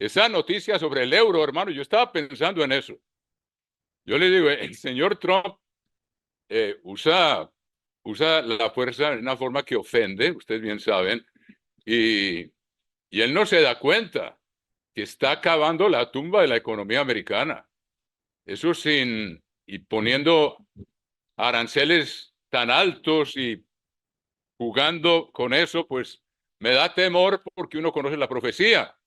esa noticia sobre el euro, hermano, yo estaba pensando en eso. Yo le digo, el señor Trump usa la fuerza de una forma que ofende, ustedes bien saben, y él no se da cuenta que está acabando la tumba de la economía americana. Eso y poniendo aranceles tan altos y jugando con eso, pues me da temor porque uno conoce la profecía.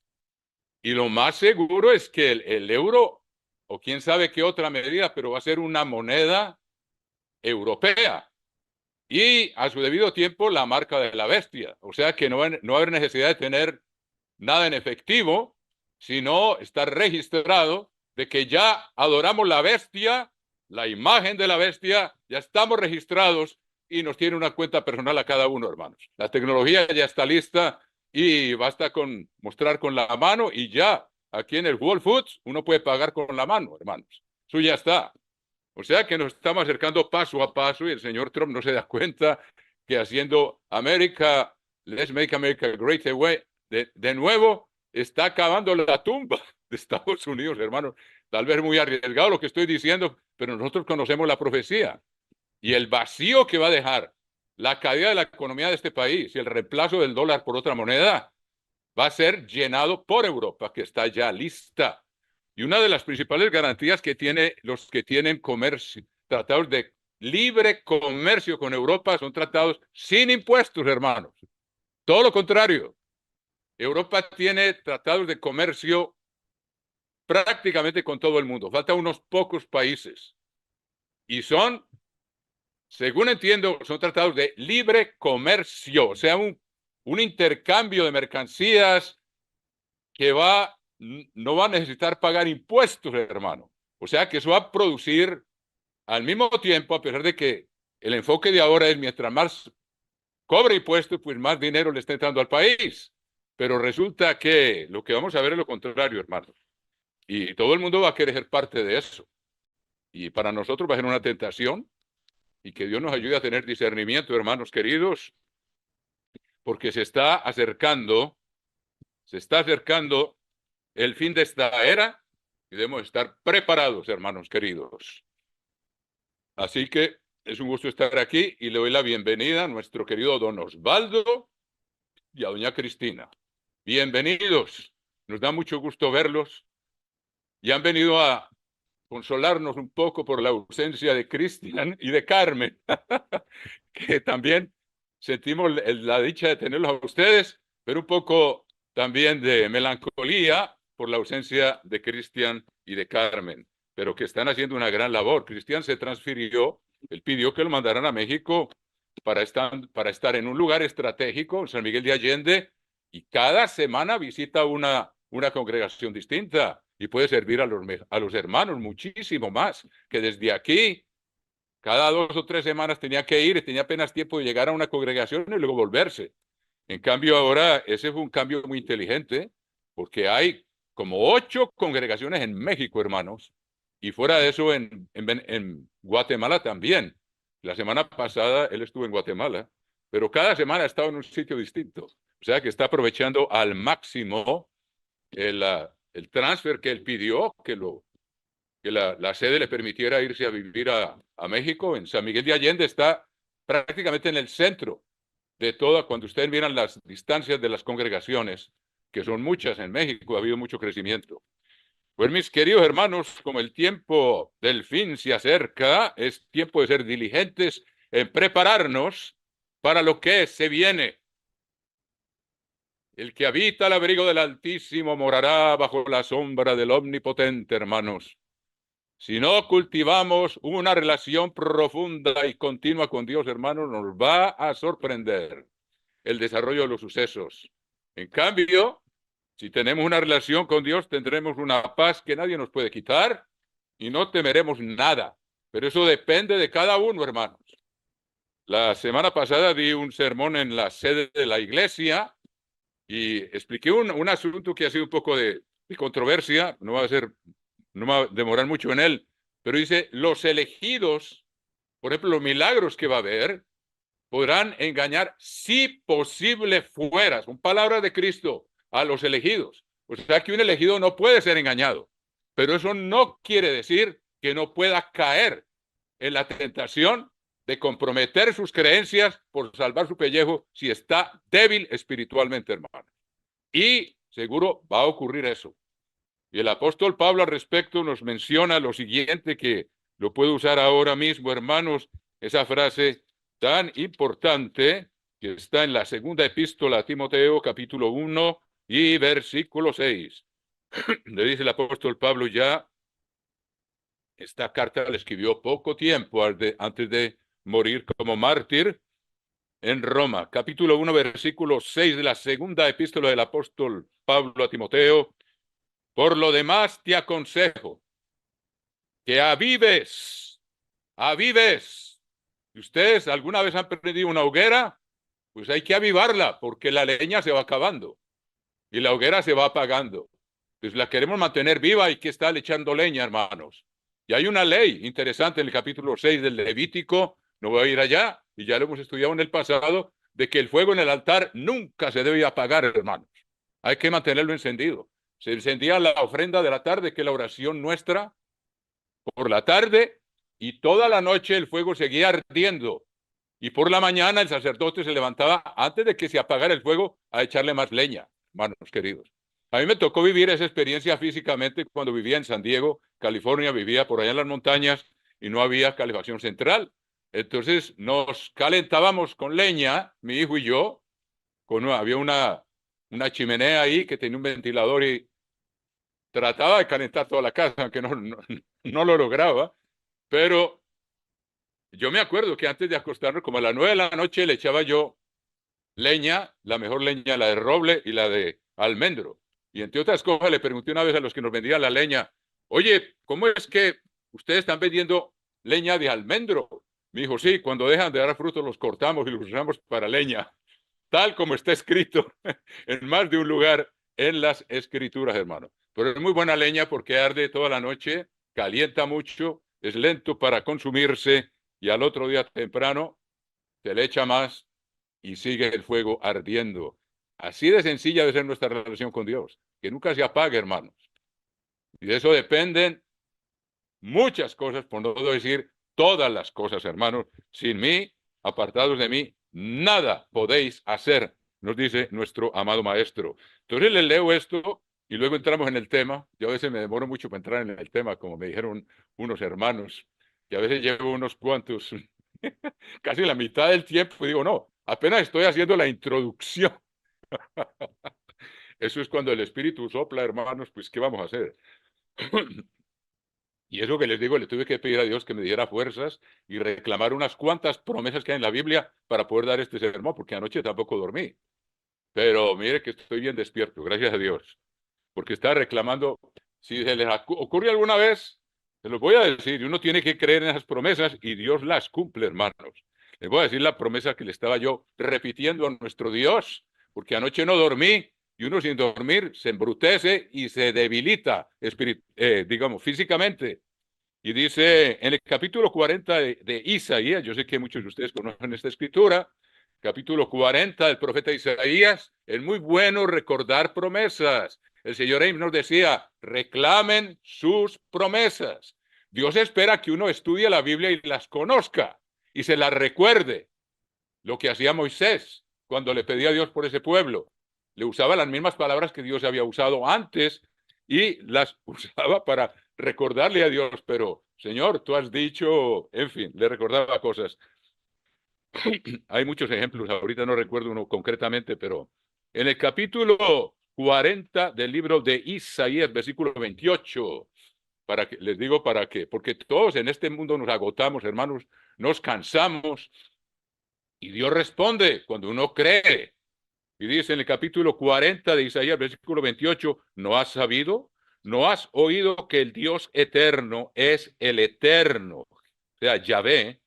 Y lo más seguro es que el euro, o quién sabe qué otra medida, pero va a ser una moneda europea. Y a su debido tiempo la marca de la bestia. O sea que no va a haber necesidad de tener nada en efectivo, sino estar registrado de que ya adoramos la bestia, la imagen de la bestia, ya estamos registrados y nos tiene una cuenta personal a cada uno, hermanos. La tecnología ya está lista y basta con mostrar con la mano y ya aquí en el Whole Foods uno puede pagar con la mano, hermanos. Eso ya está. O sea que nos estamos acercando paso a paso y el señor Trump no se da cuenta que haciendo América, Let's Make America Great Again, de nuevo está acabando la tumba de Estados Unidos, hermanos. Tal vez muy arriesgado lo que estoy diciendo, pero nosotros conocemos la profecía y el vacío que va a dejar la caída de la economía de este país y el reemplazo del dólar por otra moneda va a ser llenado por Europa, que está ya lista. Y una de las principales garantías que tiene los que tienen comercio, tratados de libre comercio con Europa son tratados sin impuestos, hermanos. Todo lo contrario. Europa tiene tratados de comercio prácticamente con todo el mundo. Faltan unos pocos países. Y son, según entiendo, son tratados de libre comercio, o sea, un intercambio de mercancías que no va a necesitar pagar impuestos, hermano. O sea que eso va a producir al mismo tiempo, a pesar de que el enfoque de ahora es mientras más cobre impuestos, pues más dinero le está entrando al país. Pero resulta que lo que vamos a ver es lo contrario, hermano. Y todo el mundo va a querer ser parte de eso. Y para nosotros va a ser una tentación y que Dios nos ayude a tener discernimiento, hermanos queridos, porque se está acercando el fin de esta era y debemos estar preparados, hermanos queridos. Así que es un gusto estar aquí y le doy la bienvenida a nuestro querido don Osvaldo y a doña Cristina. Bienvenidos, nos da mucho gusto verlos y han venido a consolarnos un poco por la ausencia de Cristian y de Carmen, que también sentimos la dicha de tenerlos a ustedes, pero un poco también de melancolía por la ausencia de Cristian y de Carmen, pero que están haciendo una gran labor. Cristian se transfirió, él pidió que lo mandaran a México para estar en un lugar estratégico, en San Miguel de Allende, y cada semana visita una congregación distinta y puede servir a los hermanos muchísimo más que desde aquí. Cada 2 o 3 semanas tenía que ir y tenía apenas tiempo de llegar a una congregación y luego volverse. En cambio, ahora ese fue un cambio muy inteligente, porque hay como 8 congregaciones en México, hermanos, y fuera de eso en Guatemala también. La semana pasada él estuvo en Guatemala, pero cada semana ha estado en un sitio distinto. O sea que está aprovechando al máximo el transfer que él pidió, que la sede le permitiera irse a vivir a México. En San Miguel de Allende está prácticamente en el centro de toda, cuando ustedes miran las distancias de las congregaciones, que son muchas en México, ha habido mucho crecimiento. Pues mis queridos hermanos, como el tiempo del fin se acerca, es tiempo de ser diligentes en prepararnos para lo que se viene. El que habita al abrigo del Altísimo morará bajo la sombra del Omnipotente, hermanos. Si no cultivamos una relación profunda y continua con Dios, hermanos, nos va a sorprender el desarrollo de los sucesos. En cambio, si tenemos una relación con Dios, tendremos una paz que nadie nos puede quitar y no temeremos nada. Pero eso depende de cada uno, hermanos. La semana pasada di un sermón en la sede de la iglesia y expliqué un asunto que ha sido un poco de controversia, no va a demorar mucho en él, pero dice, los elegidos, por ejemplo, los milagros que va a haber, podrán engañar si posible fuera, son palabras de Cristo, a los elegidos. O sea que un elegido no puede ser engañado, pero eso no quiere decir que no pueda caer en la tentación de comprometer sus creencias por salvar su pellejo si está débil espiritualmente, hermano. Y seguro va a ocurrir eso. Y el apóstol Pablo al respecto nos menciona lo siguiente, que lo puedo usar ahora mismo, hermanos, esa frase tan importante que está en la segunda epístola a Timoteo, capítulo 1 y versículo 6. Le dice el apóstol Pablo ya, esta carta la escribió poco tiempo antes de morir como mártir en Roma. Capítulo 1, versículo 6 de la segunda epístola del apóstol Pablo a Timoteo. Por lo demás te aconsejo que avives. Si ustedes alguna vez han prendido una hoguera, pues hay que avivarla porque la leña se va acabando y la hoguera se va apagando. Pues la queremos mantener viva y que está echando leña, hermanos. Y hay una ley interesante en el capítulo 6 del Levítico, no voy a ir allá, y ya lo hemos estudiado en el pasado, de que el fuego en el altar nunca se debe apagar, hermanos. Hay que mantenerlo encendido. Se encendía la ofrenda de la tarde, que es la oración nuestra, por la tarde, y toda la noche el fuego seguía ardiendo. Y por la mañana el sacerdote se levantaba antes de que se apagara el fuego a echarle más leña, hermanos queridos. A mí me tocó vivir esa experiencia físicamente cuando vivía en San Diego, California, vivía por allá en las montañas y no había calefacción central. Entonces nos calentábamos con leña, mi hijo y yo, había una chimenea ahí que tenía un ventilador y trataba de calentar toda la casa, aunque no lo lograba, pero yo me acuerdo que antes de acostarnos, como a las 9 de la noche, le echaba yo leña, la mejor leña, la de roble y la de almendro. Y entre otras cosas, le pregunté una vez a los que nos vendían la leña, oye, ¿cómo es que ustedes están vendiendo leña de almendro? Me dijo, sí, cuando dejan de dar frutos los cortamos y los usamos para leña, tal como está escrito en más de un lugar en las escrituras, hermano. Pero es muy buena leña porque arde toda la noche, calienta mucho, es lento para consumirse y al otro día temprano se le echa más y sigue el fuego ardiendo. Así de sencilla debe ser nuestra relación con Dios, que nunca se apague, hermanos. Y de eso dependen muchas cosas, por no decir todas las cosas, hermanos. Sin mí, apartados de mí, nada podéis hacer, nos dice nuestro amado maestro. Entonces les leo esto y luego entramos en el tema. Yo a veces me demoro mucho para entrar en el tema, como me dijeron unos hermanos, y a veces llevo unos cuantos, casi la mitad del tiempo, y digo, no, apenas estoy haciendo la introducción. Eso es cuando el Espíritu sopla, hermanos, pues, ¿qué vamos a hacer? Y eso que les digo, le tuve que pedir a Dios que me diera fuerzas y reclamar unas cuantas promesas que hay en la Biblia para poder dar este sermón, porque anoche tampoco dormí. Pero mire que estoy bien despierto, gracias a Dios, porque está reclamando, si se les ocurre alguna vez, se los voy a decir, y uno tiene que creer en esas promesas y Dios las cumple, hermanos. Les voy a decir la promesa que le estaba yo repitiendo a nuestro Dios, porque anoche no dormí y uno sin dormir se embrutece y se debilita, digamos, físicamente. Y dice en el capítulo 40 de Isaías, yo sé que muchos de ustedes conocen esta escritura, capítulo 40 del profeta Isaías, es muy bueno recordar promesas. El Señor Ames nos decía, reclamen sus promesas. Dios espera que uno estudie la Biblia y las conozca y se las recuerde. Lo que hacía Moisés cuando le pedía a Dios por ese pueblo. Le usaba las mismas palabras que Dios había usado antes y las usaba para recordarle a Dios, pero Señor, tú has dicho, en fin, le recordaba cosas. Hay muchos ejemplos, ahorita no recuerdo uno concretamente, pero en el capítulo 40 del libro de Isaías, versículo 28, les digo para qué, porque todos en este mundo nos agotamos, hermanos, nos cansamos, y Dios responde cuando uno cree. Y dice en el capítulo 40 de Isaías, versículo 28, ¿no has sabido? ¿No has oído que el Dios eterno es el eterno? O sea, Yahvé,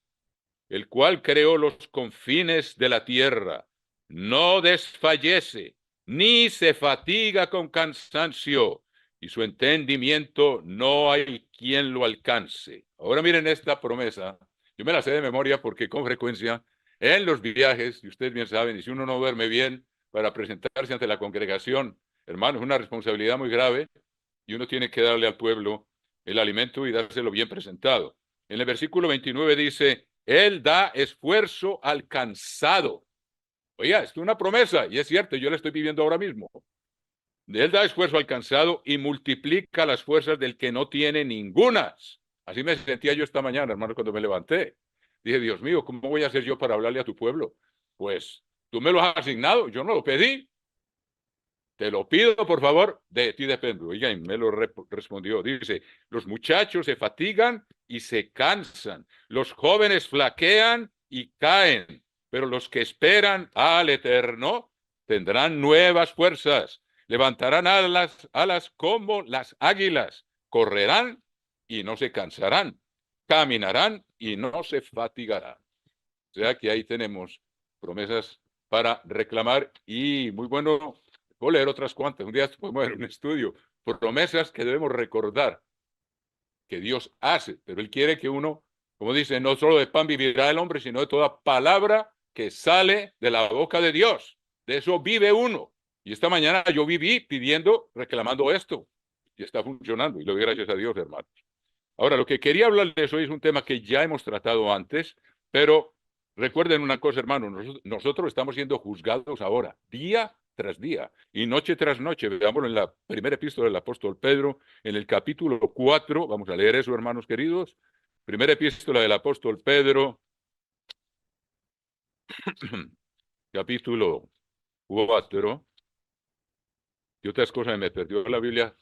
el cual creó los confines de la tierra. No desfallece, ni se fatiga con cansancio, y su entendimiento no hay quien lo alcance. Ahora miren esta promesa. Yo me la sé de memoria porque con frecuencia en los viajes, y ustedes bien saben, y si uno no duerme bien para presentarse ante la congregación, hermano, es una responsabilidad muy grave y uno tiene que darle al pueblo el alimento y dárselo bien presentado. En el versículo 29 dice, Él da esfuerzo al cansado. Oiga, esto es una promesa y es cierto, yo la estoy viviendo ahora mismo. Él da esfuerzo al cansado y multiplica las fuerzas del que no tiene ningunas. Así me sentía yo esta mañana, hermano, cuando me levanté. Dije, Dios mío, ¿cómo voy a hacer yo para hablarle a tu pueblo? Pues tú me lo has asignado, yo no lo pedí. Te lo pido, por favor, de ti depende. Oiga, y me lo respondió. Dice, los muchachos se fatigan y se cansan. Los jóvenes flaquean y caen. Pero los que esperan al Eterno tendrán nuevas fuerzas. Levantarán alas como las águilas. Correrán y no se cansarán. Caminarán y no se fatigarán. O sea que ahí tenemos promesas para reclamar y muy bueno. Puedo leer otras cuantas. Un día podemos ver un estudio. Promesas que debemos recordar que Dios hace, pero Él quiere que uno, como dice, no solo de pan vivirá el hombre, sino de toda palabra que sale de la boca de Dios. De eso vive uno. Y esta mañana yo viví pidiendo, reclamando esto. Y está funcionando. Y lo doy gracias a Dios, hermanos. Ahora, lo que quería hablarles hoy es un tema que ya hemos tratado antes, pero recuerden una cosa, hermano, nosotros estamos siendo juzgados ahora, día tras día y noche tras noche. Veámoslo en la primera epístola del apóstol Pedro, en el capítulo 4, vamos a leer eso, hermanos queridos. Primera epístola del apóstol Pedro, capítulo 4. Y otras cosas, me perdió la Biblia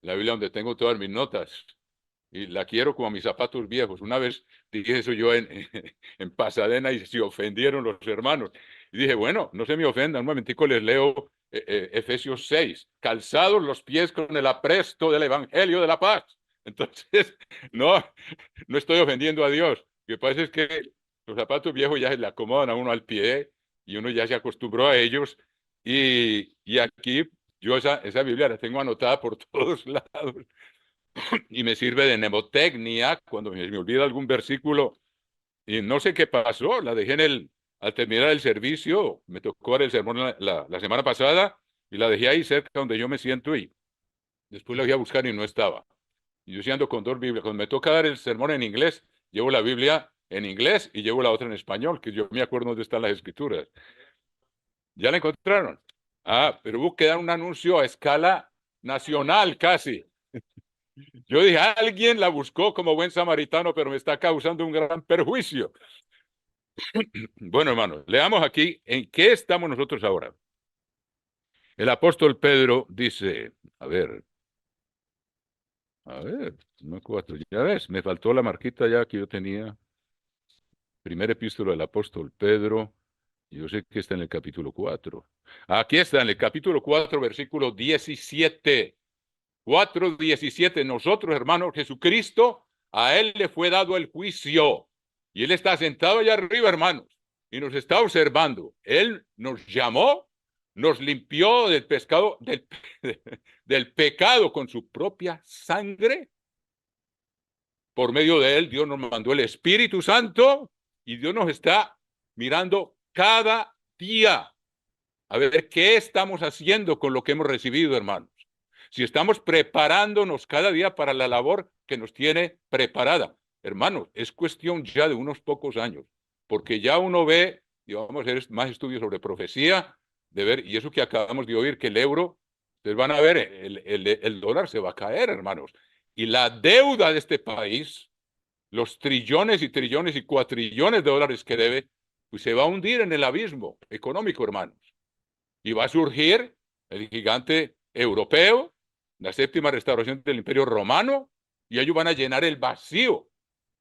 donde tengo todas mis notas. Y la quiero como a mis zapatos viejos. Una vez dije eso yo en Pasadena y se ofendieron los hermanos. Y dije, bueno, no se me ofendan, un momentico les leo Efesios 6, calzados los pies con el apresto del Evangelio de la paz. Entonces, no, no estoy ofendiendo a Dios. Lo que pasa es que los zapatos viejos ya se le acomodan a uno al pie y uno ya se acostumbró a ellos. Y aquí yo esa Biblia la tengo anotada por todos lados y me sirve de mnemotecnia cuando me olvida algún versículo y no sé qué pasó, la dejé al terminar el servicio, me tocó dar el sermón la semana pasada y la dejé ahí cerca donde yo me siento y después la fui a buscar y no estaba. Y yo sí ando con dos Biblias. Cuando me toca dar el sermón en inglés, llevo la Biblia en inglés y llevo la otra en español, que yo me acuerdo dónde están las escrituras. ¿Ya la encontraron? Ah, pero hubo que dar un anuncio a escala nacional casi. Yo dije, alguien la buscó como buen samaritano, pero me está causando un gran perjuicio. Bueno, hermanos, leamos aquí en qué estamos nosotros ahora. El apóstol Pedro dice, no cuatro, ya ves, me faltó la marquita ya que yo tenía. Primer epístola del apóstol Pedro, yo sé que está en el capítulo 4. Aquí está, en el capítulo 4, versículo 17. 4:17, nosotros, hermanos, Jesucristo, a Él le fue dado el juicio. Y Él está sentado allá arriba, hermanos, y nos está observando. Él nos llamó, nos limpió del pescado, del pecado con su propia sangre. Por medio de Él, Dios nos mandó el Espíritu Santo y Dios nos está mirando cada día a ver qué estamos haciendo con lo que hemos recibido, hermanos. Si estamos preparándonos cada día para la labor que nos tiene preparada. Hermanos, es cuestión ya de unos pocos años, porque ya uno ve, y vamos a hacer más estudios sobre profecía, de ver, y eso que acabamos de oír, que el euro, ustedes van a ver, el dólar se va a caer, hermanos. Y la deuda de este país, los trillones y trillones y cuatrillones de dólares que debe, pues se va a hundir en el abismo económico, hermanos. Y va a surgir el gigante europeo, la séptima restauración del Imperio Romano, y ellos van a llenar el vacío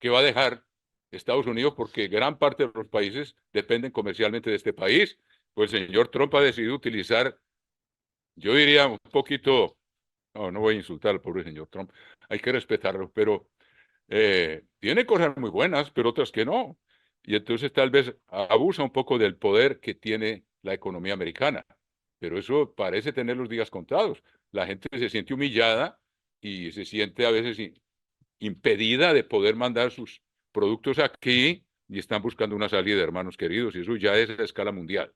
que va a dejar Estados Unidos, porque gran parte de los países dependen comercialmente de este país. Pues el señor Trump ha decidido utilizar, yo diría un poquito, no voy a insultar al pobre señor Trump, hay que respetarlo, pero tiene cosas muy buenas, pero otras que no. Y entonces tal vez abusa un poco del poder que tiene la economía americana. Pero eso parece tener los días contados. La gente se siente humillada y se siente a veces impedida de poder mandar sus productos aquí y están buscando una salida, hermanos queridos, y eso ya es a escala mundial.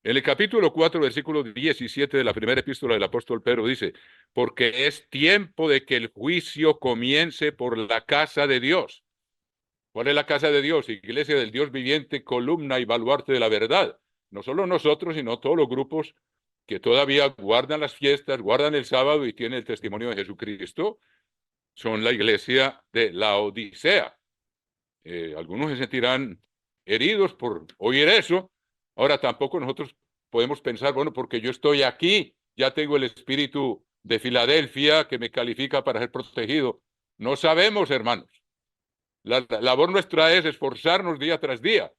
En el capítulo 4, versículo 17 de la primera epístola del apóstol Pedro dice, porque es tiempo de que el juicio comience por la casa de Dios. ¿Cuál es la casa de Dios? Iglesia del Dios viviente, columna y baluarte de la verdad. No solo nosotros, sino todos los grupos que todavía guardan las fiestas, guardan el sábado y tienen el testimonio de Jesucristo, son la iglesia de la Odisea. Algunos se sentirán heridos por oír eso. Ahora tampoco nosotros podemos pensar, bueno, porque yo estoy aquí, ya tengo el espíritu de Filadelfia que me califica para ser protegido. No sabemos, hermanos. La labor nuestra es esforzarnos día tras día,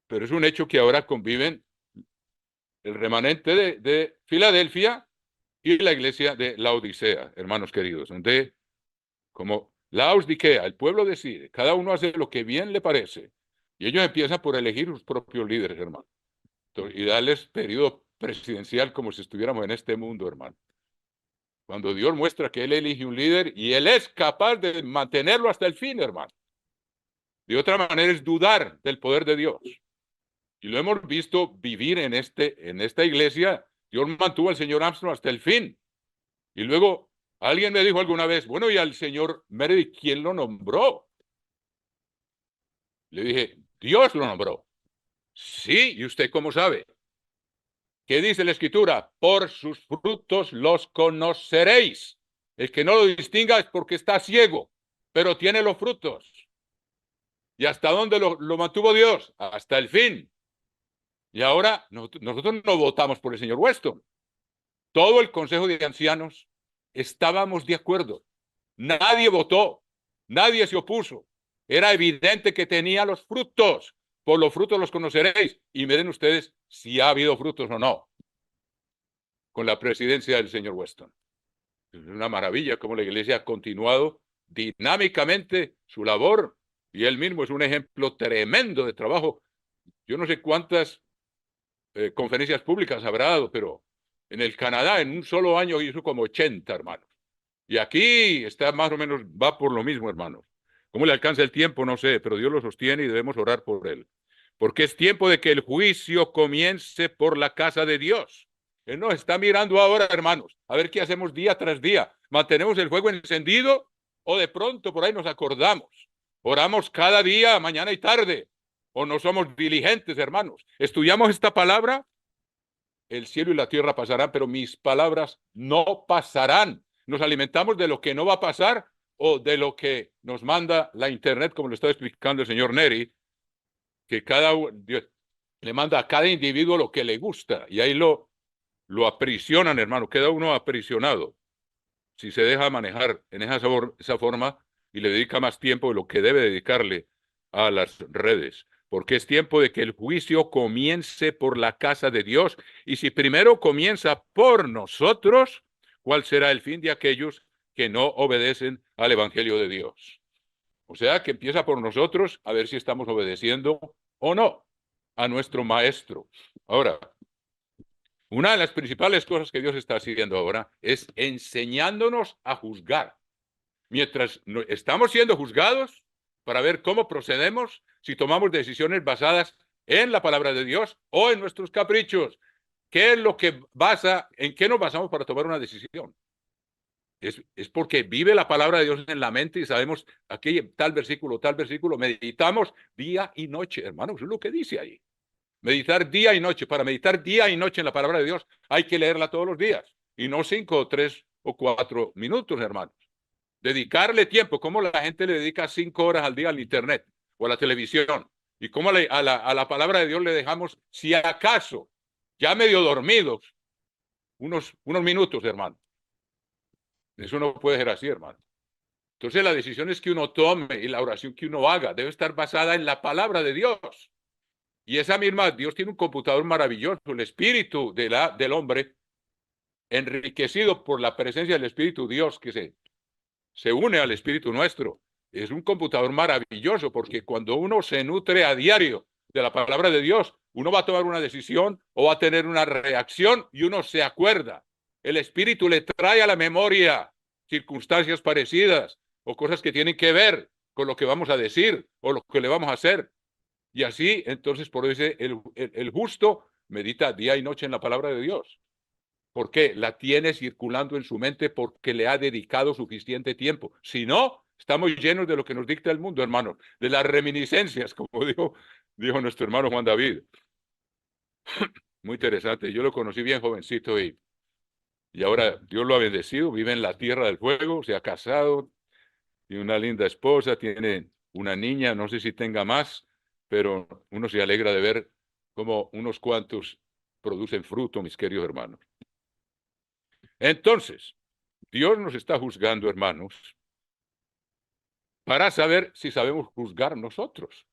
pero es un hecho que ahora conviven el remanente de Filadelfia y la iglesia de la Odisea, hermanos queridos, donde como Laodicea, el pueblo decide, cada uno hace lo que bien le parece, y ellos empiezan por elegir sus propios líderes, hermano, y darles periodo presidencial como si estuviéramos en este mundo, hermano. Cuando Dios muestra que Él elige un líder y Él es capaz de mantenerlo hasta el fin, hermano. De otra manera es dudar del poder de Dios. Y lo hemos visto vivir en esta iglesia. Dios mantuvo al señor Armstrong hasta el fin. Y luego alguien me dijo alguna vez, bueno, ¿y al señor Meredith quién lo nombró? Le dije, Dios lo nombró. Sí, ¿y usted cómo sabe? ¿Qué dice la Escritura? Por sus frutos los conoceréis. El que no lo distinga es porque está ciego, pero tiene los frutos. ¿Y hasta dónde lo mantuvo Dios? Hasta el fin. Y ahora nosotros no votamos por el señor Weston. Todo el Consejo de Ancianos estábamos de acuerdo. Nadie votó, nadie se opuso. Era evidente que tenía los frutos. Por los frutos los conoceréis. Y miren ustedes si ha habido frutos o no con la presidencia del señor Weston. Es una maravilla cómo la iglesia ha continuado dinámicamente su labor y él mismo es un ejemplo tremendo de trabajo. Yo no sé cuántas conferencias públicas habrá dado, pero en el Canadá en un solo año hizo como 80, hermanos. Y aquí está más o menos, va por lo mismo, hermanos. ¿Cómo le alcanza el tiempo? No sé, pero Dios lo sostiene y debemos orar por él. Porque es tiempo de que el juicio comience por la casa de Dios. Él nos está mirando ahora, hermanos, a ver qué hacemos día tras día. ¿Mantenemos el fuego encendido o de pronto por ahí nos acordamos? Oramos cada día, mañana y tarde. ¿O no somos diligentes, hermanos? ¿Estudiamos esta palabra? El cielo y la tierra pasarán, pero mis palabras no pasarán. ¿Nos alimentamos de lo que no va a pasar o de lo que nos manda la internet, como lo está explicando el señor Neri, que Dios le manda a cada individuo lo que le gusta y ahí lo aprisionan, hermano, queda uno aprisionado si se deja manejar en esa forma y le dedica más tiempo de lo que debe dedicarle a las redes, porque es tiempo de que el juicio comience por la casa de Dios, y si primero comienza por nosotros, ¿cuál será el fin de aquellos que no obedecen al Evangelio de Dios? O sea, que empieza por nosotros a ver si estamos obedeciendo o no a nuestro maestro. Ahora, una de las principales cosas que Dios está haciendo ahora es enseñándonos a juzgar. Mientras estamos siendo juzgados para ver cómo procedemos, si tomamos decisiones basadas en la palabra de Dios o en nuestros caprichos. ¿Qué es lo que en qué nos basamos para tomar una decisión? Es porque vive la palabra de Dios en la mente y sabemos aquí tal versículo, meditamos día y noche, hermanos, es lo que dice ahí. Meditar día y noche. Para meditar día y noche en la palabra de Dios hay que leerla todos los días y no 5, 3 o 4 minutos, hermanos. Dedicarle tiempo, como la gente le dedica 5 horas al día al internet o a la televisión, y cómo a la palabra de Dios le dejamos, si acaso, ya medio dormidos, unos minutos, hermano. Eso no puede ser así, hermano. Entonces las decisiones que uno tome y la oración que uno haga debe estar basada en la palabra de Dios. Y esa misma, Dios tiene un computador maravilloso, el espíritu del hombre, enriquecido por la presencia del Espíritu Dios que se une al espíritu nuestro. Es un computador maravilloso porque cuando uno se nutre a diario de la palabra de Dios, uno va a tomar una decisión o va a tener una reacción y uno se acuerda. El espíritu le trae a la memoria circunstancias parecidas o cosas que tienen que ver con lo que vamos a decir o lo que le vamos a hacer. Y así, entonces, por eso el justo medita día y noche en la palabra de Dios. ¿Por qué? La tiene circulando en su mente porque le ha dedicado suficiente tiempo. Si no, estamos llenos de lo que nos dicta el mundo, hermano, de las reminiscencias, como dijo nuestro hermano Juan David. Muy interesante. Yo lo conocí bien jovencito y ahora Dios lo ha bendecido, vive en la tierra del fuego, se ha casado, tiene una linda esposa, tiene una niña, no sé si tenga más, pero uno se alegra de ver cómo unos cuantos producen fruto, mis queridos hermanos. Entonces, Dios nos está juzgando, hermanos, para saber si sabemos juzgar nosotros.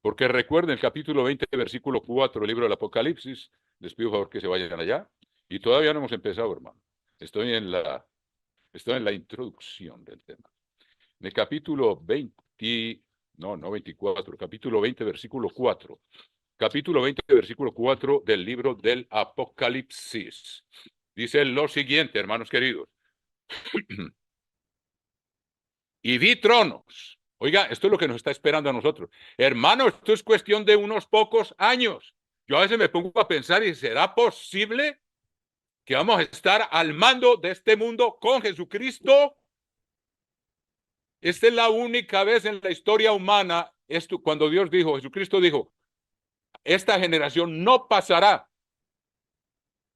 Porque recuerden el capítulo 20, versículo 4 del libro del Apocalipsis. Les pido por favor que se vayan allá. Y todavía no hemos empezado, hermano. Estoy en la introducción del tema. En el capítulo 20, no 24, capítulo 20, versículo 4. Capítulo 20, versículo 4 del libro del Apocalipsis. Dice lo siguiente, hermanos queridos. Y vi tronos. Oiga, esto es lo que nos está esperando a nosotros. Hermano, esto es cuestión de unos pocos años. Yo a veces me pongo a pensar, ¿y será posible que vamos a estar al mando de este mundo con Jesucristo? Esta es la única vez en la historia humana, esto, cuando Dios dijo, Jesucristo dijo, esta generación no pasará.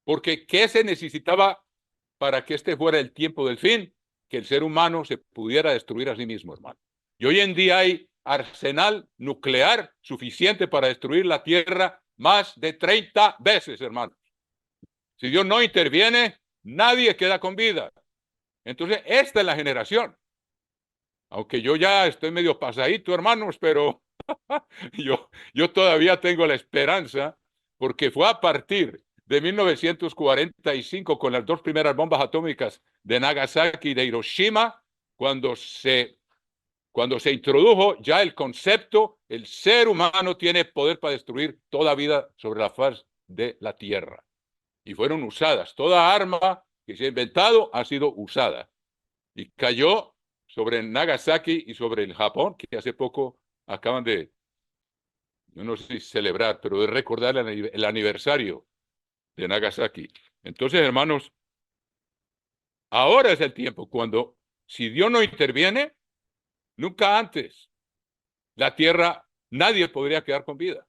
Porque ¿qué se necesitaba para que este fuera el tiempo del fin? Que el ser humano se pudiera destruir a sí mismo, hermano. Y hoy en día hay arsenal nuclear suficiente para destruir la Tierra más de 30 veces, hermano. Si Dios no interviene, nadie queda con vida. Entonces, esta es la generación. Aunque yo ya estoy medio pasadito, hermanos, pero yo todavía tengo la esperanza, porque fue a partir de 1945 con las dos primeras bombas atómicas de Nagasaki y de Hiroshima, cuando se introdujo ya el concepto, el ser humano tiene poder para destruir toda vida sobre la faz de la Tierra. Y fueron usadas. Toda arma que se ha inventado ha sido usada. Y cayó sobre Nagasaki y sobre el Japón, que hace poco acaban de, yo no sé si celebrar, pero de recordar el aniversario de Nagasaki. Entonces, hermanos, ahora es el tiempo cuando, si Dios no interviene, nunca antes la Tierra, nadie podría quedar con vida.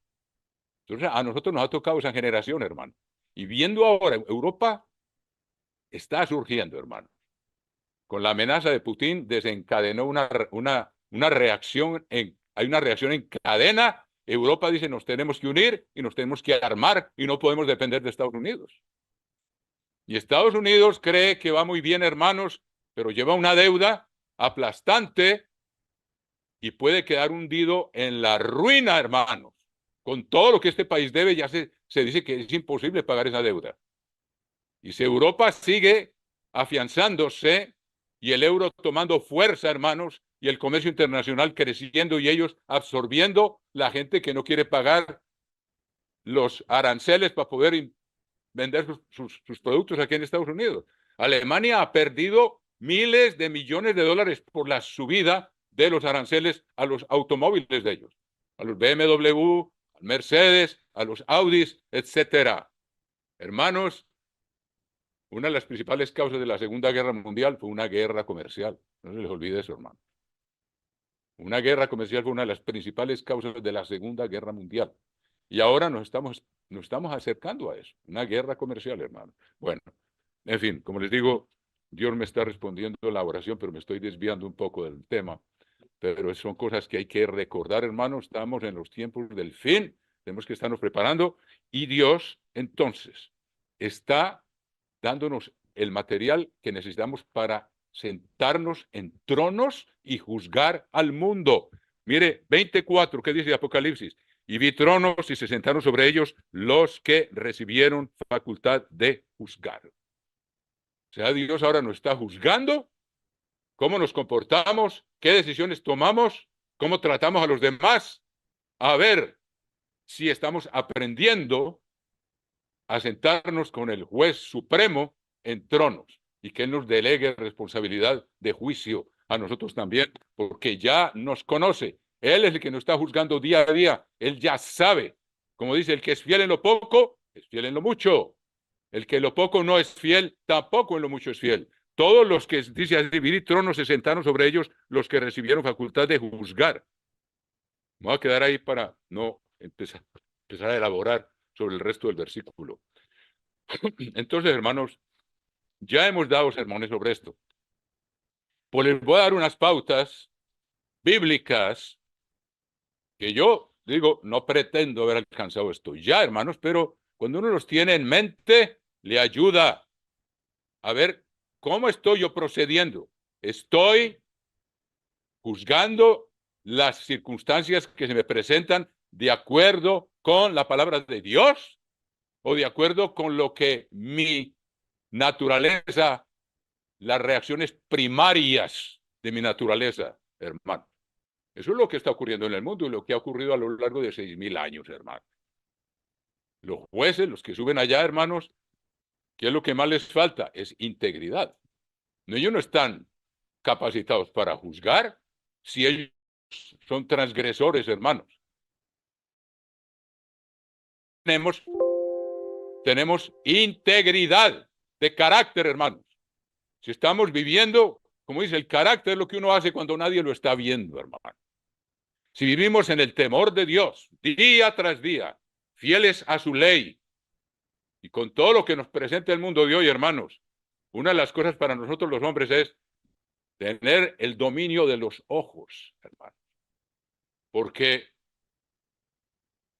Entonces, a nosotros nos ha tocado esa generación, hermano. Y viendo ahora, Europa está surgiendo, hermano. Con la amenaza de Putin desencadenó una reacción, hay una reacción en cadena. Europa dice, nos tenemos que unir y nos tenemos que armar y no podemos depender de Estados Unidos. Y Estados Unidos cree que va muy bien, hermanos, pero lleva una deuda aplastante y puede quedar hundido en la ruina, hermanos. Con todo lo que este país debe, ya se dice que es imposible pagar esa deuda. Y si Europa sigue afianzándose y el euro tomando fuerza, hermanos, y el comercio internacional creciendo y ellos absorbiendo la gente que no quiere pagar los aranceles para poder vender sus productos aquí en Estados Unidos. Alemania ha perdido miles de millones de dólares por la subida de los aranceles a los automóviles de ellos, a los BMW, a Mercedes, a los Audis, etcétera. Hermanos, una de las principales causas de la Segunda Guerra Mundial fue una guerra comercial. No se les olvide eso, hermano. Una guerra comercial fue una de las principales causas de la Segunda Guerra Mundial. Y ahora nos estamos acercando a eso. Una guerra comercial, hermano. Bueno, en fin, como les digo, Dios me está respondiendo la oración, pero me estoy desviando un poco del tema. Pero son cosas que hay que recordar, hermano. Estamos en los tiempos del fin. Tenemos que estarnos preparando. Y Dios, entonces, está dándonos el material que necesitamos para sentarnos en tronos y juzgar al mundo. Mire, 24, ¿qué dice Apocalipsis? Y vi tronos y se sentaron sobre ellos los que recibieron facultad de juzgar. O sea, Dios ahora nos está juzgando cómo nos comportamos, qué decisiones tomamos, cómo tratamos a los demás, a ver si estamos aprendiendo a sentarnos con el juez supremo en tronos y que Él nos delegue responsabilidad de juicio a nosotros también, porque ya nos conoce. Él es el que nos está juzgando día a día. Él ya sabe, como dice, el que es fiel en lo poco, es fiel en lo mucho. El que en lo poco no es fiel, tampoco en lo mucho es fiel. Todos los que, dice así, dividí tronos, se sentaron sobre ellos los que recibieron facultad de juzgar. Me voy a quedar ahí para no empezar a elaborar sobre el resto del versículo. Entonces, hermanos, ya hemos dado sermones sobre esto. Pues les voy a dar unas pautas bíblicas que yo digo, no pretendo haber alcanzado esto ya, hermanos, pero cuando uno los tiene en mente, le ayuda a ver cómo estoy yo procediendo. Estoy juzgando las circunstancias que se me presentan de acuerdo con la palabra de Dios o de acuerdo con lo que mi naturaleza, las reacciones primarias de mi naturaleza, hermano. Eso es lo que está ocurriendo en el mundo y lo que ha ocurrido a lo largo de 6,000 años, hermano. Los jueces, los que suben allá, hermanos, ¿qué es lo que más les falta? Es integridad. No, ellos no están capacitados para juzgar si ellos son transgresores, hermanos. Tenemos integridad de carácter, hermanos. Si estamos viviendo, como dice, el carácter es lo que uno hace cuando nadie lo está viendo, hermano. Si vivimos en el temor de Dios, día tras día, fieles a su ley, y con todo lo que nos presenta el mundo de hoy, hermanos, una de las cosas para nosotros los hombres es tener el dominio de los ojos, hermanos. Porque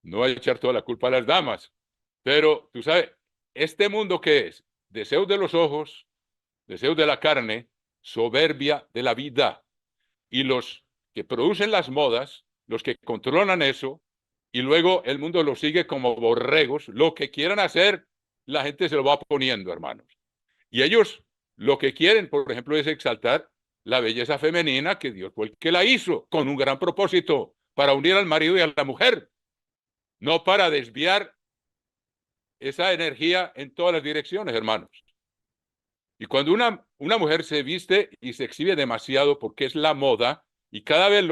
no hay que echar toda la culpa a las damas, pero tú sabes, este mundo ¿qué es? Deseos de los ojos, deseos de la carne, soberbia de la vida. Y los que producen las modas, los que controlan eso, y luego el mundo lo sigue como borregos, lo que quieran hacer, la gente se lo va poniendo, hermanos. Y ellos lo que quieren, por ejemplo, es exaltar la belleza femenina, que Dios fue el que la hizo, con un gran propósito, para unir al marido y a la mujer, no para desviar esa energía en todas las direcciones, hermanos. Y cuando una mujer se viste y se exhibe demasiado porque es la moda, y cada vez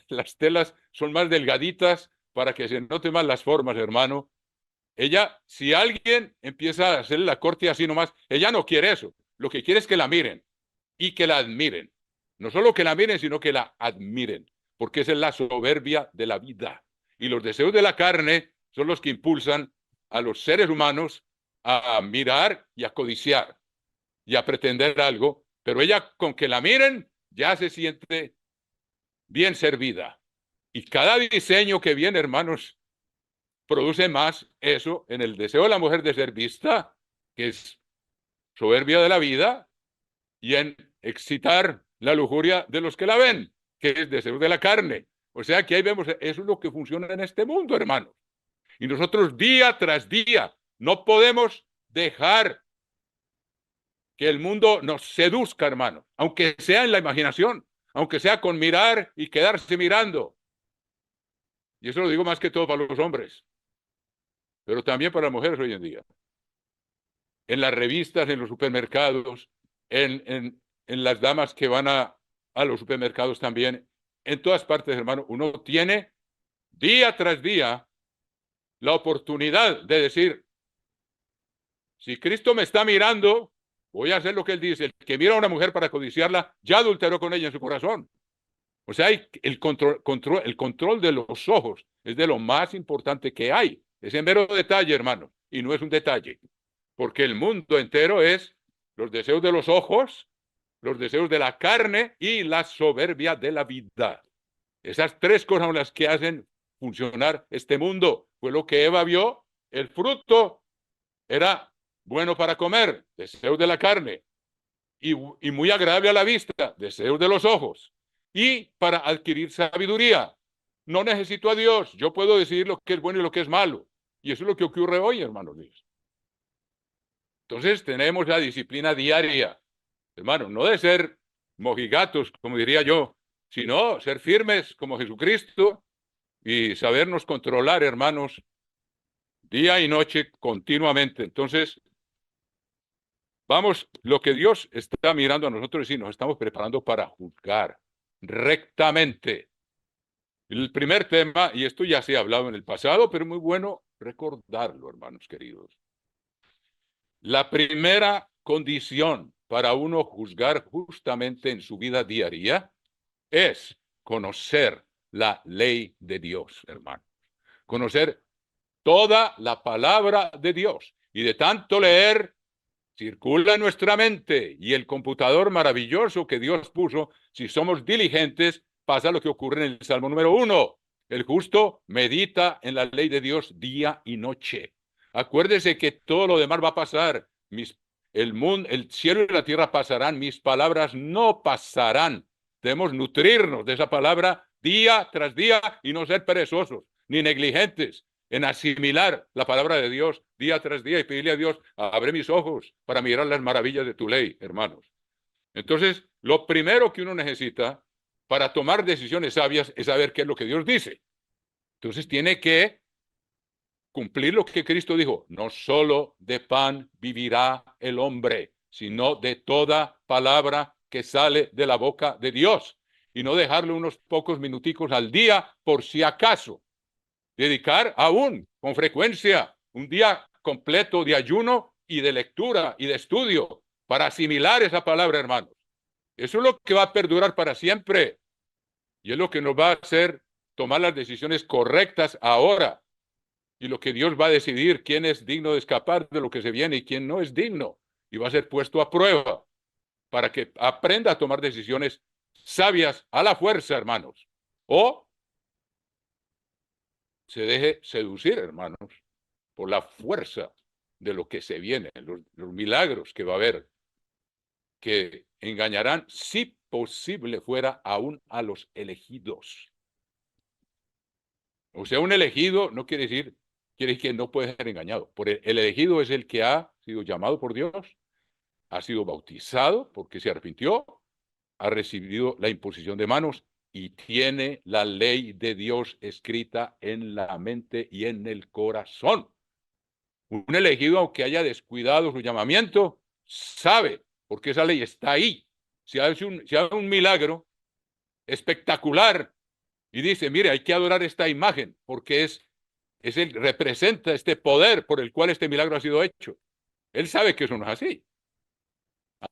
las telas son más delgaditas para que se noten más las formas, hermano, ella, si alguien empieza a hacer la corte así nomás, ella no quiere eso. Lo que quiere es que la miren y que la admiren. No solo que la miren, sino que la admiren, porque esa es la soberbia de la vida. Y los deseos de la carne son los que impulsan a los seres humanos a mirar y a codiciar y a pretender algo, pero ella con que la miren ya se siente bien servida. Y cada diseño que viene, hermanos, produce más eso en el deseo de la mujer de ser vista, que es soberbia de la vida, y en excitar la lujuria de los que la ven, que es deseo de la carne. O sea que ahí vemos, eso es lo que funciona en este mundo, hermanos. Y nosotros día tras día no podemos dejar que el mundo nos seduzca, hermano, aunque sea en la imaginación, aunque sea con mirar y quedarse mirando. Y eso lo digo más que todo para los hombres, pero también para las mujeres hoy en día. En las revistas, en los supermercados, en las damas que van a los supermercados también, en todas partes, hermano, uno tiene día tras día la oportunidad de decir, si Cristo me está mirando, voy a hacer lo que él dice. El que mira a una mujer para codiciarla, ya adulteró con ella en su corazón. O sea, el control de los ojos es de lo más importante que hay. Es en mero detalle, hermano, y no es un detalle. Porque el mundo entero es los deseos de los ojos, los deseos de la carne y la soberbia de la vida. Esas tres cosas son las que hacen funcionar este mundo. Fue lo que Eva vio. El fruto era bueno para comer, deseos de la carne, y muy agradable a la vista, deseos de los ojos, y para adquirir sabiduría. No necesito a Dios, yo puedo decidir lo que es bueno y lo que es malo. Y eso es lo que ocurre hoy, hermanos míos. Entonces tenemos la disciplina diaria, hermano, no de ser mojigatos, como diría yo, sino ser firmes como Jesucristo y sabernos controlar, hermanos, día y noche continuamente. Entonces, vamos, lo que Dios está mirando a nosotros y nos estamos preparando para juzgar rectamente. El primer tema, y esto ya se ha hablado en el pasado, pero muy bueno recordarlo, hermanos queridos. La primera condición para uno juzgar justamente en su vida diaria es conocer la ley de Dios, hermano. Conocer toda la palabra de Dios. Y de tanto leer, circula en nuestra mente y el computador maravilloso que Dios puso, si somos diligentes, pasa lo que ocurre en el Salmo número 1. El justo medita en la ley de Dios día y noche. Acuérdese que todo lo demás va a pasar. El mundo, el cielo y la tierra pasarán, mis palabras no pasarán. Debemos nutrirnos de esa palabra día tras día y no ser perezosos ni negligentes en asimilar la palabra de Dios día tras día y pedirle a Dios, abre mis ojos para mirar las maravillas de tu ley, hermanos. Entonces, lo primero que uno necesita para tomar decisiones sabias es saber qué es lo que Dios dice. Entonces, tiene que cumplir lo que Cristo dijo, no solo de pan vivirá el hombre, sino de toda palabra que sale de la boca de Dios, y no dejarle unos pocos minuticos al día por si acaso. Dedicar aún con frecuencia un día completo de ayuno y de lectura y de estudio para asimilar esa palabra, hermanos. Eso es lo que va a perdurar para siempre y es lo que nos va a hacer tomar las decisiones correctas ahora y lo que Dios va a decidir quién es digno de escapar de lo que se viene y quién no es digno y va a ser puesto a prueba para que aprenda a tomar decisiones sabias a la fuerza, hermanos, o se deje seducir, hermanos, por la fuerza de lo que se viene, los milagros que va a haber, que engañarán, si posible fuera, aún a los elegidos. O sea, un elegido no quiere decir que no puede ser engañado. El elegido es el que ha sido llamado por Dios, ha sido bautizado porque se arrepintió, ha recibido la imposición de manos y tiene la ley de Dios escrita en la mente y en el corazón. Un elegido, aunque haya descuidado su llamamiento, sabe, porque esa ley está ahí. Si hace un milagro espectacular y dice, mire, hay que adorar esta imagen, porque representa este poder por el cual este milagro ha sido hecho. Él sabe que eso no es así.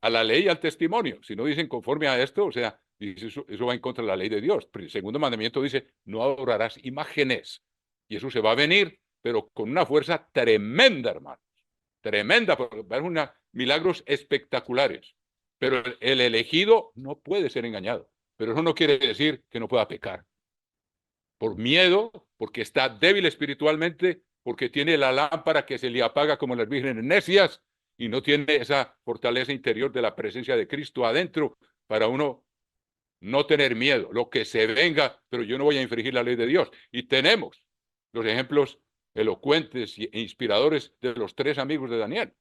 A la ley y al testimonio. Si no dicen conforme a esto, o sea, eso va en contra de la ley de Dios. El segundo mandamiento dice, no adorarás imágenes. Y eso se va a venir, pero con una fuerza tremenda, hermanos. Tremenda, porque van unos milagros espectaculares. Pero el elegido no puede ser engañado. Pero eso no quiere decir que no pueda pecar. Por miedo, porque está débil espiritualmente, porque tiene la lámpara que se le apaga como las vírgenes necias y no tiene esa fortaleza interior de la presencia de Cristo adentro para uno no tener miedo, lo que se venga, pero yo no voy a infringir la ley de Dios. Y tenemos los ejemplos elocuentes e inspiradores de los 3 amigos de Daniel,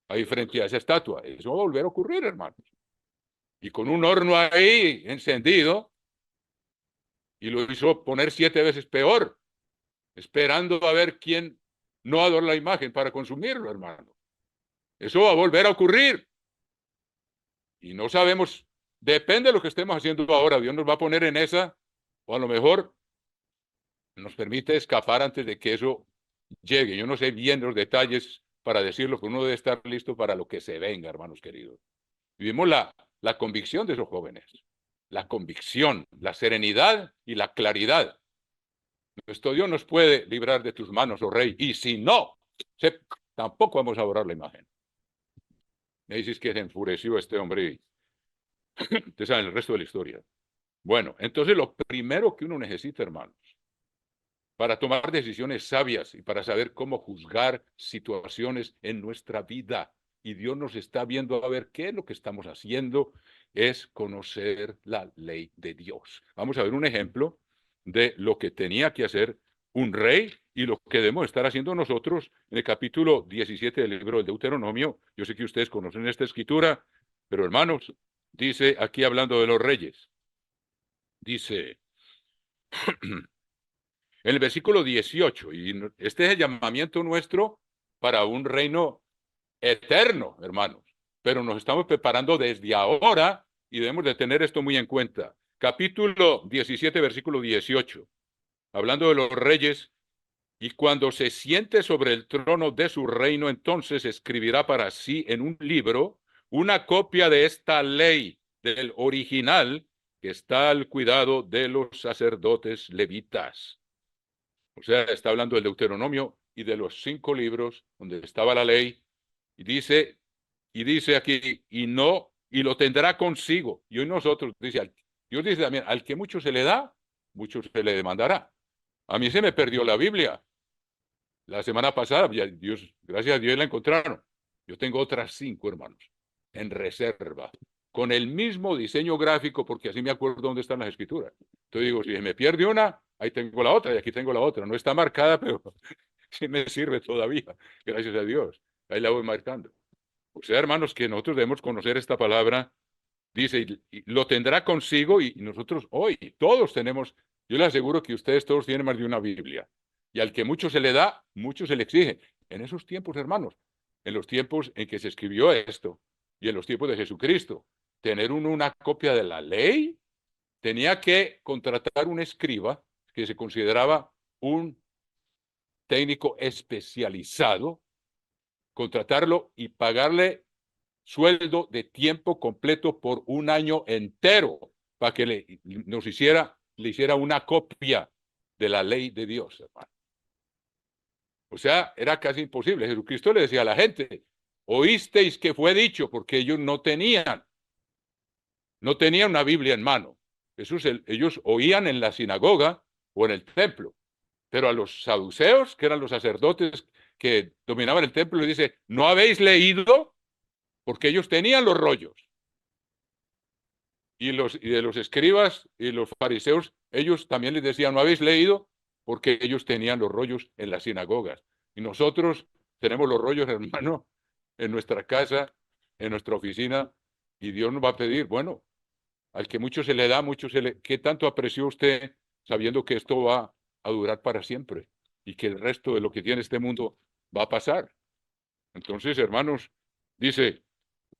ahí frente a esa estatua. Eso va a volver a ocurrir, hermanos. Y con un horno ahí encendido, y lo hizo poner 7 veces peor, esperando a ver quién no adora la imagen para consumirlo, hermano. Eso va a volver a ocurrir. Y no sabemos, depende de lo que estemos haciendo ahora, Dios nos va a poner en esa, o a lo mejor nos permite escapar antes de que eso llegue. Yo no sé bien los detalles para decirlo, pero uno debe estar listo para lo que se venga, hermanos queridos. Vivimos la convicción de esos jóvenes, la convicción, la serenidad y la claridad. Nuestro Dios nos puede librar de tus manos, oh Rey, y si no, tampoco vamos a adorar la imagen. Me dices que se enfureció este hombre y ustedes saben el resto de la historia. Bueno, entonces lo primero que uno necesita, hermanos, para tomar decisiones sabias y para saber cómo juzgar situaciones en nuestra vida, y Dios nos está viendo a ver qué es lo que estamos haciendo, es conocer la ley de Dios. Vamos a ver un ejemplo de lo que tenía que hacer un rey y lo que debemos estar haciendo nosotros en el capítulo 17 del libro del Deuteronomio. Yo sé que ustedes conocen esta escritura, pero hermanos, dice aquí hablando de los reyes, dice en el versículo 18, y este es el llamamiento nuestro para un reino eterno, hermanos, pero nos estamos preparando desde ahora y debemos de tener esto muy en cuenta. Capítulo 17, versículo 18, hablando de los reyes Y cuando se siente sobre el trono de su reino, entonces escribirá para sí en un libro una copia de esta ley del original que está al cuidado de los sacerdotes levitas. O sea, está hablando del Deuteronomio y de los 5 libros donde estaba la ley, y dice aquí, y lo tendrá consigo. Y hoy nosotros, Dios dice también, al que mucho se le da, mucho se le demandará. A mí se me perdió la Biblia la semana pasada, Dios, gracias a Dios la encontraron. Yo tengo otras 5, hermanos, en reserva, con el mismo diseño gráfico, porque así me acuerdo dónde están las escrituras. Entonces digo, si me pierde una, ahí tengo la otra, y aquí tengo la otra. No está marcada, pero sí me sirve todavía, gracias a Dios. Ahí la voy marcando. O sea, hermanos, que nosotros debemos conocer esta palabra. Dice, y lo tendrá consigo, y nosotros hoy, todos tenemos, yo les aseguro que ustedes todos tienen más de una Biblia. Y al que mucho se le da, mucho se le exige. En esos tiempos, hermanos, en los tiempos en que se escribió esto, y en los tiempos de Jesucristo, tener una copia de la ley, tenía que contratar un escriba que se consideraba un técnico especializado, contratarlo y pagarle sueldo de tiempo completo por un año entero para que le hiciera una copia de la ley de Dios, hermano. O sea, era casi imposible. Jesucristo le decía a la gente, oísteis que fue dicho, porque ellos no tenían una Biblia en mano. Ellos oían en la sinagoga o en el templo, pero a los saduceos, que eran los sacerdotes que dominaban el templo, le dice, ¿no habéis leído? Porque ellos tenían los rollos. Y de los escribas y los fariseos, ellos también les decían, ¿no habéis leído? Porque ellos tenían los rollos en las sinagogas. Y nosotros tenemos los rollos, hermano, en nuestra casa, en nuestra oficina, y Dios nos va a pedir, bueno, al que mucho se le da, mucho se le... ¿Qué tanto apreció usted sabiendo que esto va a durar para siempre y que el resto de lo que tiene este mundo va a pasar? Entonces, hermanos, dice,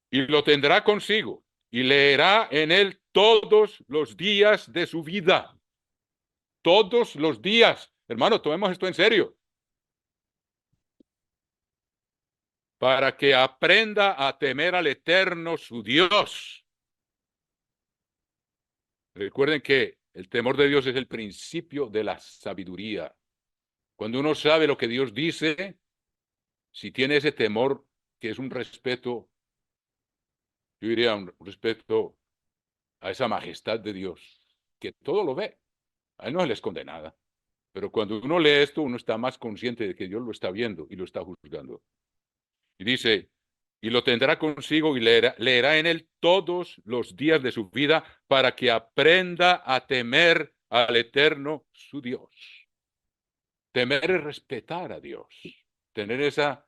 y lo tendrá consigo y leerá en él todos los días de su vida. Todos los días. Hermano, tomemos esto en serio. Para que aprenda a temer al Eterno, su Dios. Recuerden que el temor de Dios es el principio de la sabiduría. Cuando uno sabe lo que Dios dice, si tiene ese temor, que es un respeto, yo diría un respeto a esa majestad de Dios, que todo lo ve. A él no se le esconde nada. Pero cuando uno lee esto, uno está más consciente de que Dios lo está viendo y lo está juzgando. Y dice, y lo tendrá consigo y leerá en él todos los días de su vida para que aprenda a temer al Eterno, su Dios. Temer es respetar a Dios. Tener esa,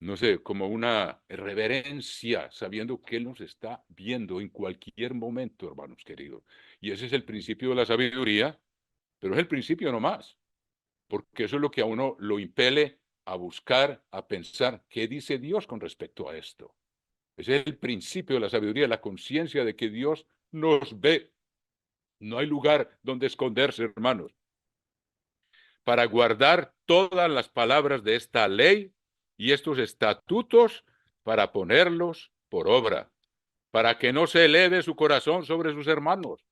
no sé, como una reverencia, sabiendo que Él nos está viendo en cualquier momento, hermanos queridos. Y ese es el principio de la sabiduría, pero es el principio nomás. Porque eso es lo que a uno lo impele a buscar, a pensar, ¿qué dice Dios con respecto a esto? Ese es el principio de la sabiduría, la conciencia de que Dios nos ve. No hay lugar donde esconderse, hermanos. Para guardar todas las palabras de esta ley y estos estatutos para ponerlos por obra, para que no se eleve su corazón sobre sus hermanos.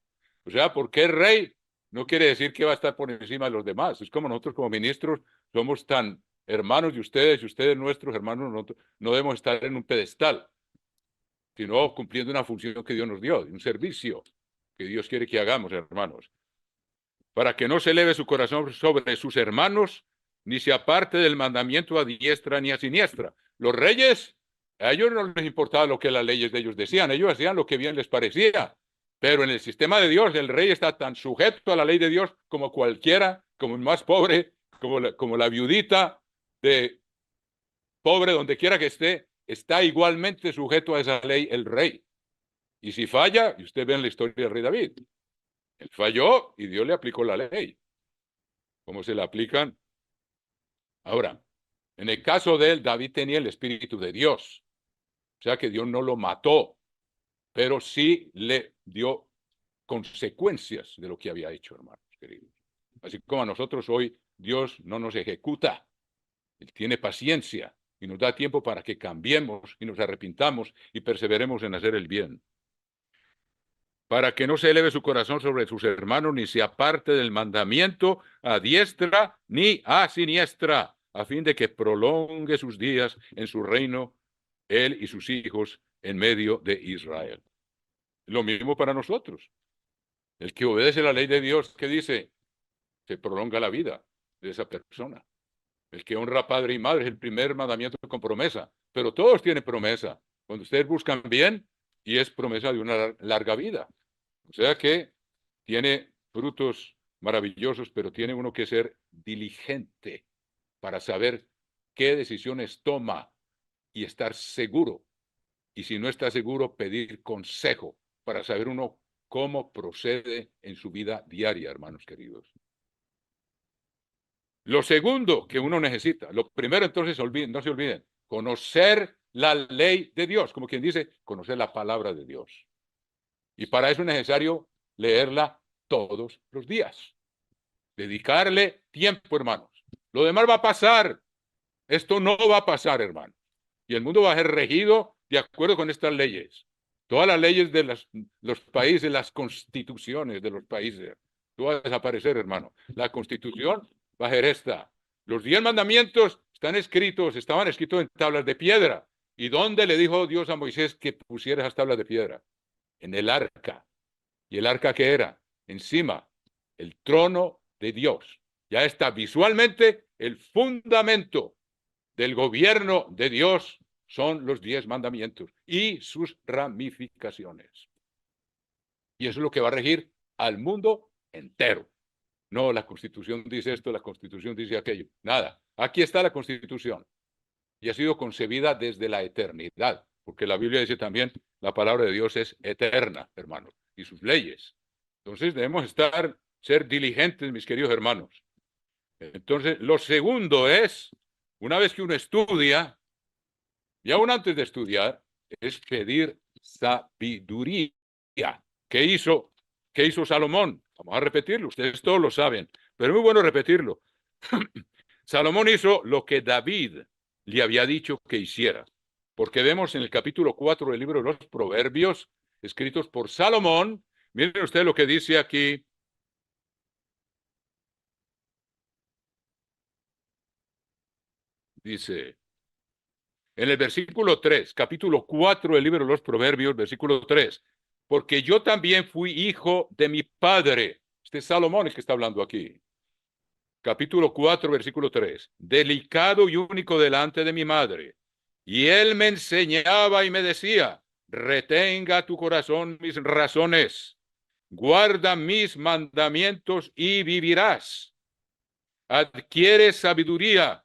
O sea, porque el rey no quiere decir que va a estar por encima de los demás. Es como nosotros como ministros somos tan hermanos de ustedes y ustedes nuestros hermanos, nosotros no debemos estar en un pedestal, sino cumpliendo una función que Dios nos dio, un servicio que Dios quiere que hagamos, hermanos. Para que no se eleve su corazón sobre sus hermanos, ni se aparte del mandamiento a diestra ni a siniestra. Los reyes, a ellos no les importaba lo que las leyes de ellos decían, ellos hacían lo que bien les parecía. Pero en el sistema de Dios, el rey está tan sujeto a la ley de Dios como cualquiera, como el más pobre, como la viudita de pobre, donde quiera que esté, está igualmente sujeto a esa ley el rey. Y si falla, y usted ve en la historia del rey David, él falló y Dios le aplicó la ley. ¿Cómo se la aplican? Ahora, en el caso de él, David tenía el Espíritu de Dios. O sea que Dios no lo mató, pero sí le dio consecuencias de lo que había hecho, hermanos queridos. Así como a nosotros hoy Dios no nos ejecuta. Él tiene paciencia y nos da tiempo para que cambiemos y nos arrepintamos y perseveremos en hacer el bien. Para que no se eleve su corazón sobre sus hermanos, ni se aparte del mandamiento a diestra ni a siniestra, a fin de que prolongue sus días en su reino, él y sus hijos en medio de Israel. Lo mismo para nosotros. El que obedece la ley de Dios, ¿qué dice? Se prolonga la vida de esa persona. El que honra a padre y madre es el primer mandamiento con promesa, pero todos tienen promesa. Cuando ustedes buscan bien, y es promesa de una larga vida. O sea que tiene frutos maravillosos, pero tiene uno que ser diligente para saber qué decisiones toma y estar seguro. Y si no está seguro, pedir consejo para saber uno cómo procede en su vida diaria, hermanos queridos. Lo segundo que uno necesita, lo primero entonces no se olviden, conocer la ley de Dios, como quien dice, conocer la palabra de Dios. Y para eso es necesario leerla todos los días. Dedicarle tiempo, hermanos. Lo demás va a pasar. Esto no va a pasar, hermanos. Y el mundo va a ser regido de acuerdo con estas leyes. Todas las leyes de los países, las constituciones de los países, todo va a desaparecer, hermano. La constitución va a ser esta. Los 10 mandamientos estaban escritos en tablas de piedra. ¿Y dónde le dijo Dios a Moisés que pusiera esas tablas de piedra? En el arca. ¿Y el arca qué era? Encima, el trono de Dios. Ya está visualmente el fundamento del gobierno de Dios son los 10 mandamientos y sus ramificaciones. Y eso es lo que va a regir al mundo entero. No, la Constitución dice esto, la Constitución dice aquello. Nada. Aquí está la Constitución. Y ha sido concebida desde la eternidad. Porque la Biblia dice también, la palabra de Dios es eterna, hermanos, y sus leyes. Entonces debemos ser diligentes, mis queridos hermanos. Entonces, lo segundo es, una vez que uno estudia, y aún antes de estudiar, es pedir sabiduría. ¿Qué hizo Salomón? Vamos a repetirlo, ustedes todos lo saben, pero es muy bueno repetirlo. Salomón hizo lo que David le había dicho que hiciera, porque vemos en el capítulo 4 del libro de los Proverbios, escritos por Salomón, miren ustedes lo que dice aquí. Dice, en el versículo 3, capítulo 4 del libro de los Proverbios, versículo 3, porque yo también fui hijo de mi padre. Este es Salomón el que está hablando aquí. Capítulo 4, versículo 3, delicado y único delante de mi madre. Y él me enseñaba y me decía, retenga tu corazón mis razones, guarda mis mandamientos y vivirás. Adquiere sabiduría,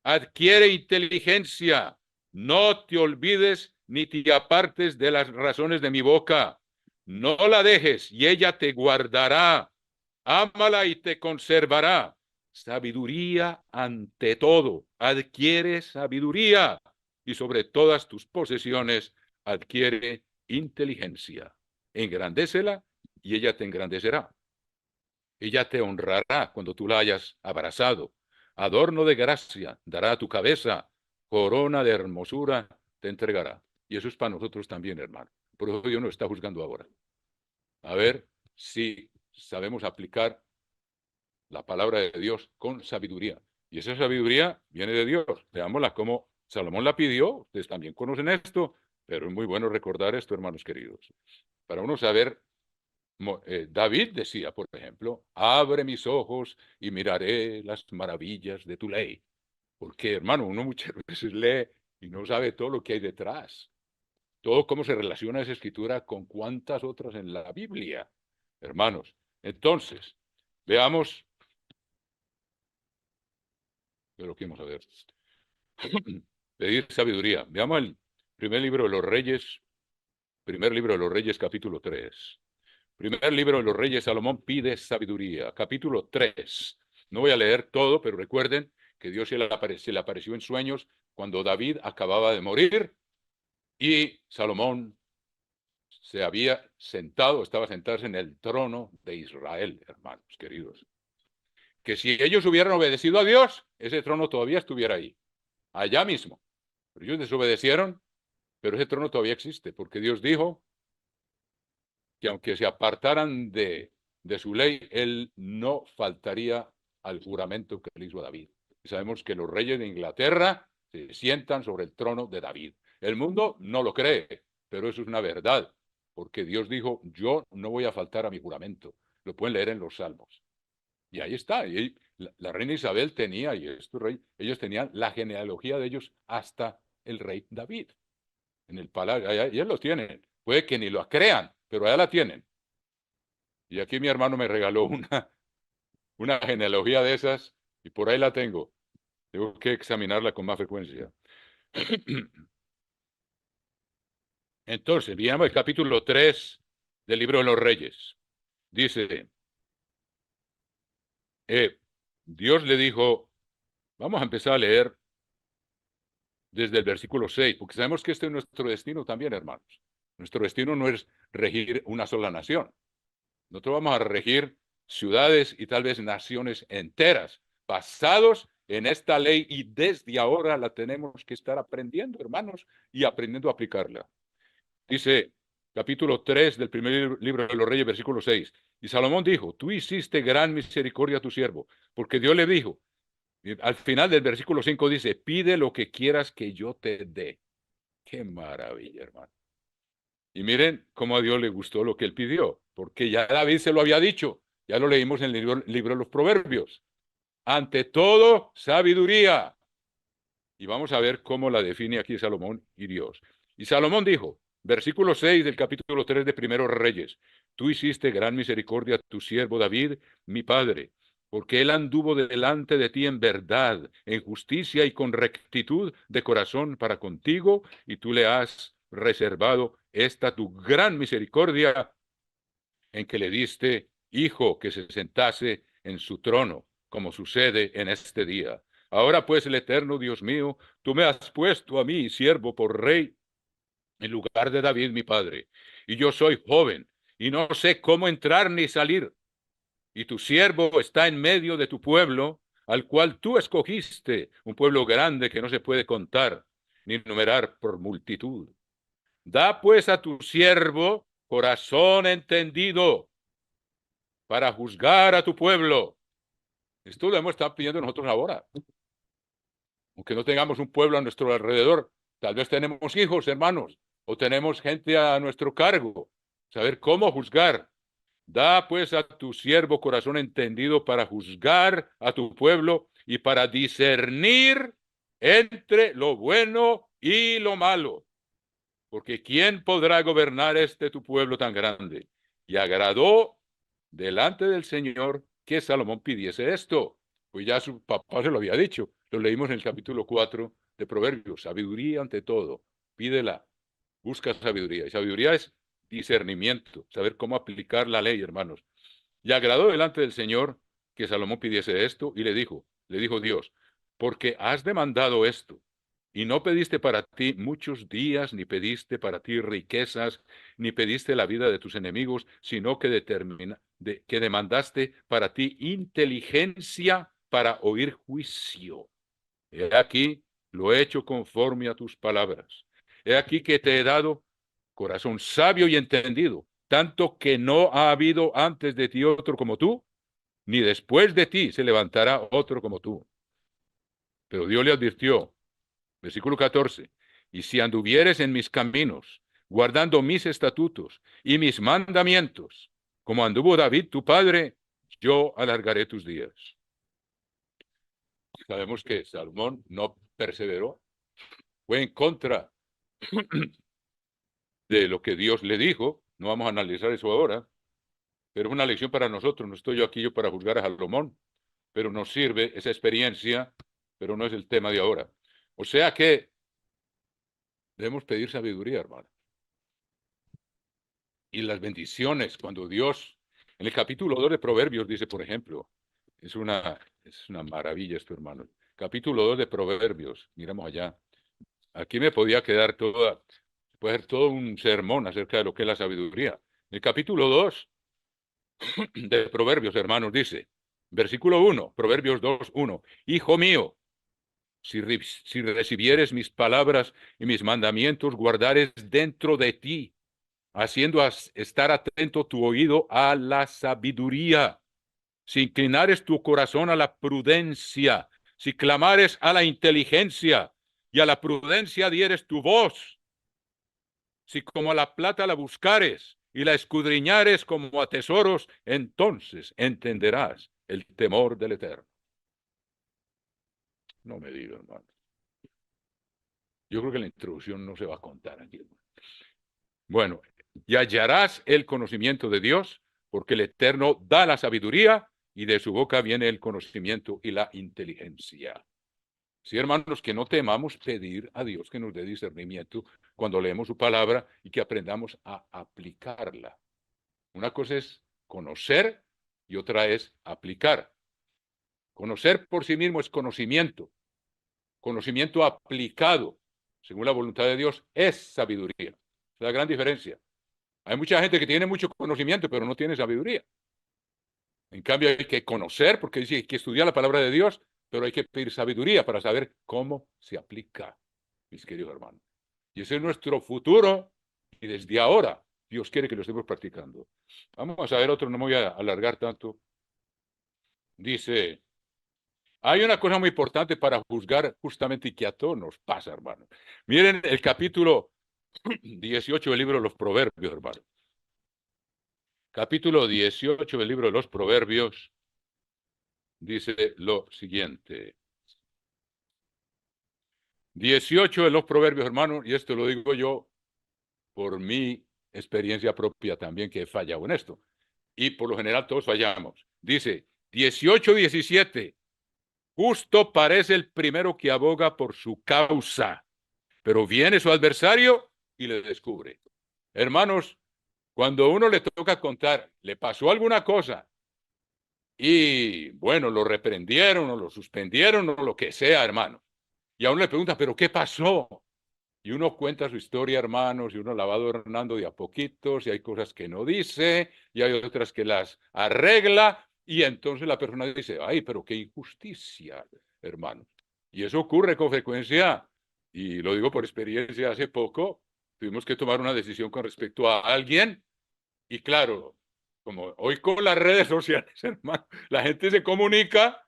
adquiere inteligencia, no te olvides ni te apartes de las razones de mi boca. No la dejes y ella te guardará. Ámala y te conservará. Sabiduría ante todo. Adquiere sabiduría y sobre todas tus posesiones adquiere inteligencia. Engrandécela y ella te engrandecerá. Ella te honrará cuando tú la hayas abrazado. Adorno de gracia dará a tu cabeza, corona de hermosura te entregará. Y eso es para nosotros también, hermano. Por eso Dios nos está juzgando ahora. A ver si sabemos aplicar la palabra de Dios con sabiduría. Y esa sabiduría viene de Dios. Veámosla como Salomón la pidió. Ustedes también conocen esto, pero es muy bueno recordar esto, hermanos queridos. Para uno saber David decía, por ejemplo, abre mis ojos y miraré las maravillas de tu ley. Porque, hermano, uno muchas veces lee y no sabe todo lo que hay detrás. Todo cómo se relaciona esa escritura con cuántas otras en la Biblia, hermanos. Entonces, veamos de lo que vamos a ver. Pedir sabiduría. Veamos el primer libro de los Reyes, capítulo 3. Primer libro de los Reyes, Salomón pide sabiduría. Capítulo 3. No voy a leer todo, pero recuerden que Dios se le apareció en sueños cuando David acababa de morir y Salomón estaba sentado en el trono de Israel, hermanos queridos. que si ellos hubieran obedecido a Dios, ese trono todavía estuviera ahí, allá mismo. Pero ellos desobedecieron, pero ese trono todavía existe, porque Dios dijo que aunque se apartaran de su ley, él no faltaría al juramento que le hizo a David. Y sabemos que los reyes de Inglaterra se sientan sobre el trono de David. El mundo no lo cree, pero eso es una verdad, porque Dios dijo, yo no voy a faltar a mi juramento. Lo pueden leer en los Salmos. Y ahí está. Y la reina Isabel tenía, y estos reyes, ellos tenían la genealogía de ellos hasta el rey David. En el palacio, allá, ellos los tienen. Puede que ni lo crean, pero allá la tienen. Y aquí mi hermano me regaló una genealogía de esas, y por ahí la tengo. Tengo que examinarla con más frecuencia. Entonces, veamos el capítulo 3 del libro de los Reyes. Dice, Dios le dijo, vamos a empezar a leer desde el versículo 6, porque sabemos que este es nuestro destino también, hermanos. Nuestro destino no es regir una sola nación. Nosotros vamos a regir ciudades y tal vez naciones enteras, basados en esta ley, y desde ahora la tenemos que estar aprendiendo, hermanos, y aprendiendo a aplicarla. Dice capítulo 3 del primer libro de los Reyes, versículo 6. Y Salomón dijo, tú hiciste gran misericordia a tu siervo, porque Dios le dijo, al final del versículo 5 dice, pide lo que quieras que yo te dé. Qué maravilla, hermano. Y miren cómo a Dios le gustó lo que él pidió, porque ya David se lo había dicho, ya lo leímos en el libro de los Proverbios. Ante todo, sabiduría. Y vamos a ver cómo la define aquí Salomón y Dios. Y Salomón dijo, versículo 6 del capítulo 3 de Primeros Reyes, tú hiciste gran misericordia a tu siervo David, mi padre, porque él anduvo delante de ti en verdad, en justicia y con rectitud de corazón para contigo, y tú le has reservado esta tu gran misericordia en que le diste hijo que se sentase en su trono, como sucede en este día. Ahora pues, el eterno Dios mío, tú me has puesto a mí, siervo, por rey, en lugar de David, mi padre. Y yo soy joven, y no sé cómo entrar ni salir. Y tu siervo está en medio de tu pueblo, al cual tú escogiste, un pueblo grande que no se puede contar, ni numerar por multitud. Da pues a tu siervo corazón entendido para juzgar a tu pueblo. Esto lo hemos estado pidiendo nosotros ahora. Aunque no tengamos un pueblo a nuestro alrededor, tal vez tenemos hijos, hermanos, o tenemos gente a nuestro cargo. Saber cómo juzgar. Da pues a tu siervo corazón entendido para juzgar a tu pueblo y para discernir entre lo bueno y lo malo. Porque ¿quién podrá gobernar este tu pueblo tan grande? Y agradó delante del Señor que Salomón pidiese esto. Pues ya su papá se lo había dicho. Lo leímos en el capítulo 4 de Proverbios. Sabiduría ante todo. Pídela. Busca sabiduría. Y sabiduría es discernimiento. Saber cómo aplicar la ley, hermanos. Y agradó delante del Señor que Salomón pidiese esto. Y le dijo Dios, porque has demandado esto. Y no pediste para ti muchos días, ni pediste para ti riquezas, ni pediste la vida de tus enemigos, sino que que demandaste para ti inteligencia para oír juicio. He aquí, lo he hecho conforme a tus palabras. He aquí que te he dado corazón sabio y entendido, tanto que no ha habido antes de ti otro como tú, ni después de ti se levantará otro como tú. Pero Dios le advirtió, versículo 14, y si anduvieres en mis caminos, guardando mis estatutos y mis mandamientos, como anduvo David tu padre, yo alargaré tus días. Sabemos que Salomón no perseveró, fue en contra de lo que Dios le dijo. No vamos a analizar eso ahora, pero es una lección para nosotros. No estoy yo aquí para juzgar a Salomón, pero nos sirve esa experiencia, pero no es el tema de ahora. O sea que debemos pedir sabiduría, hermano. Y las bendiciones, cuando Dios, en el capítulo 2 de Proverbios dice, por ejemplo, es una maravilla esto, hermano. Capítulo 2 de Proverbios, miramos allá. Aquí me podía quedar puede ser todo un sermón acerca de lo que es la sabiduría. El capítulo 2 de Proverbios, hermanos, dice, Versículo 1, Proverbios 2, 1. Hijo mío, si recibieres mis palabras y mis mandamientos, guardares dentro de ti, haciendo estar atento tu oído a la sabiduría, si inclinares tu corazón a la prudencia, si clamares a la inteligencia y a la prudencia dieres tu voz, si como a la plata la buscares y la escudriñares como a tesoros, entonces entenderás el temor del Eterno. No me diga, hermano. Yo creo que la introducción no se va a contar aquí, hermano. Bueno, y hallarás el conocimiento de Dios, porque el Eterno da la sabiduría y de su boca viene el conocimiento y la inteligencia. Sí, hermanos, que no temamos pedir a Dios que nos dé discernimiento cuando leemos su palabra y que aprendamos a aplicarla. Una cosa es conocer y otra es aplicar. Conocer por sí mismo es conocimiento. Conocimiento aplicado, según la voluntad de Dios, es sabiduría. Es la gran diferencia. Hay mucha gente que tiene mucho conocimiento, pero no tiene sabiduría. En cambio, hay que conocer, porque dice que hay que estudiar la palabra de Dios, pero hay que pedir sabiduría para saber cómo se aplica, mis queridos hermanos. Y ese es nuestro futuro, y desde ahora Dios quiere que lo estemos practicando. Vamos a ver otro, no me voy a alargar tanto. Dice, hay una cosa muy importante para juzgar justamente y que a todos nos pasa, hermano. Miren el capítulo 18 del libro de los Proverbios, hermano. Capítulo 18 del libro de los Proverbios dice lo siguiente. 18 de los Proverbios, hermano, y esto lo digo yo por mi experiencia propia también, que he fallado en esto. Y por lo general todos fallamos. Dice 18:17. Justo parece el primero que aboga por su causa, pero viene su adversario y le descubre. Hermanos, cuando uno le toca contar, le pasó alguna cosa y, bueno, lo reprendieron o lo suspendieron o lo que sea, hermano. Y a uno le pregunta, ¿pero qué pasó? Y uno cuenta su historia, hermanos, y uno la va adornando de a poquitos, y hay cosas que no dice, y hay otras que las arregla, y entonces la persona dice, ay, pero qué injusticia, hermanos. Y eso ocurre con frecuencia, y lo digo por experiencia, hace poco tuvimos que tomar una decisión con respecto a alguien, y claro, como hoy con las redes sociales, hermano, la gente se comunica,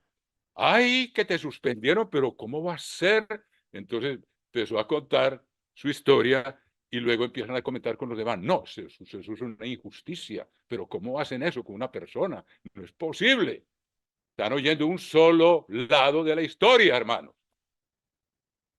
ay, que te suspendieron, pero ¿cómo va a ser? Entonces empezó a contar su historia y luego empiezan a comentar con los demás. No, eso es una injusticia, pero ¿cómo hacen eso con una persona? No es posible. Están oyendo un solo lado de la historia, hermano.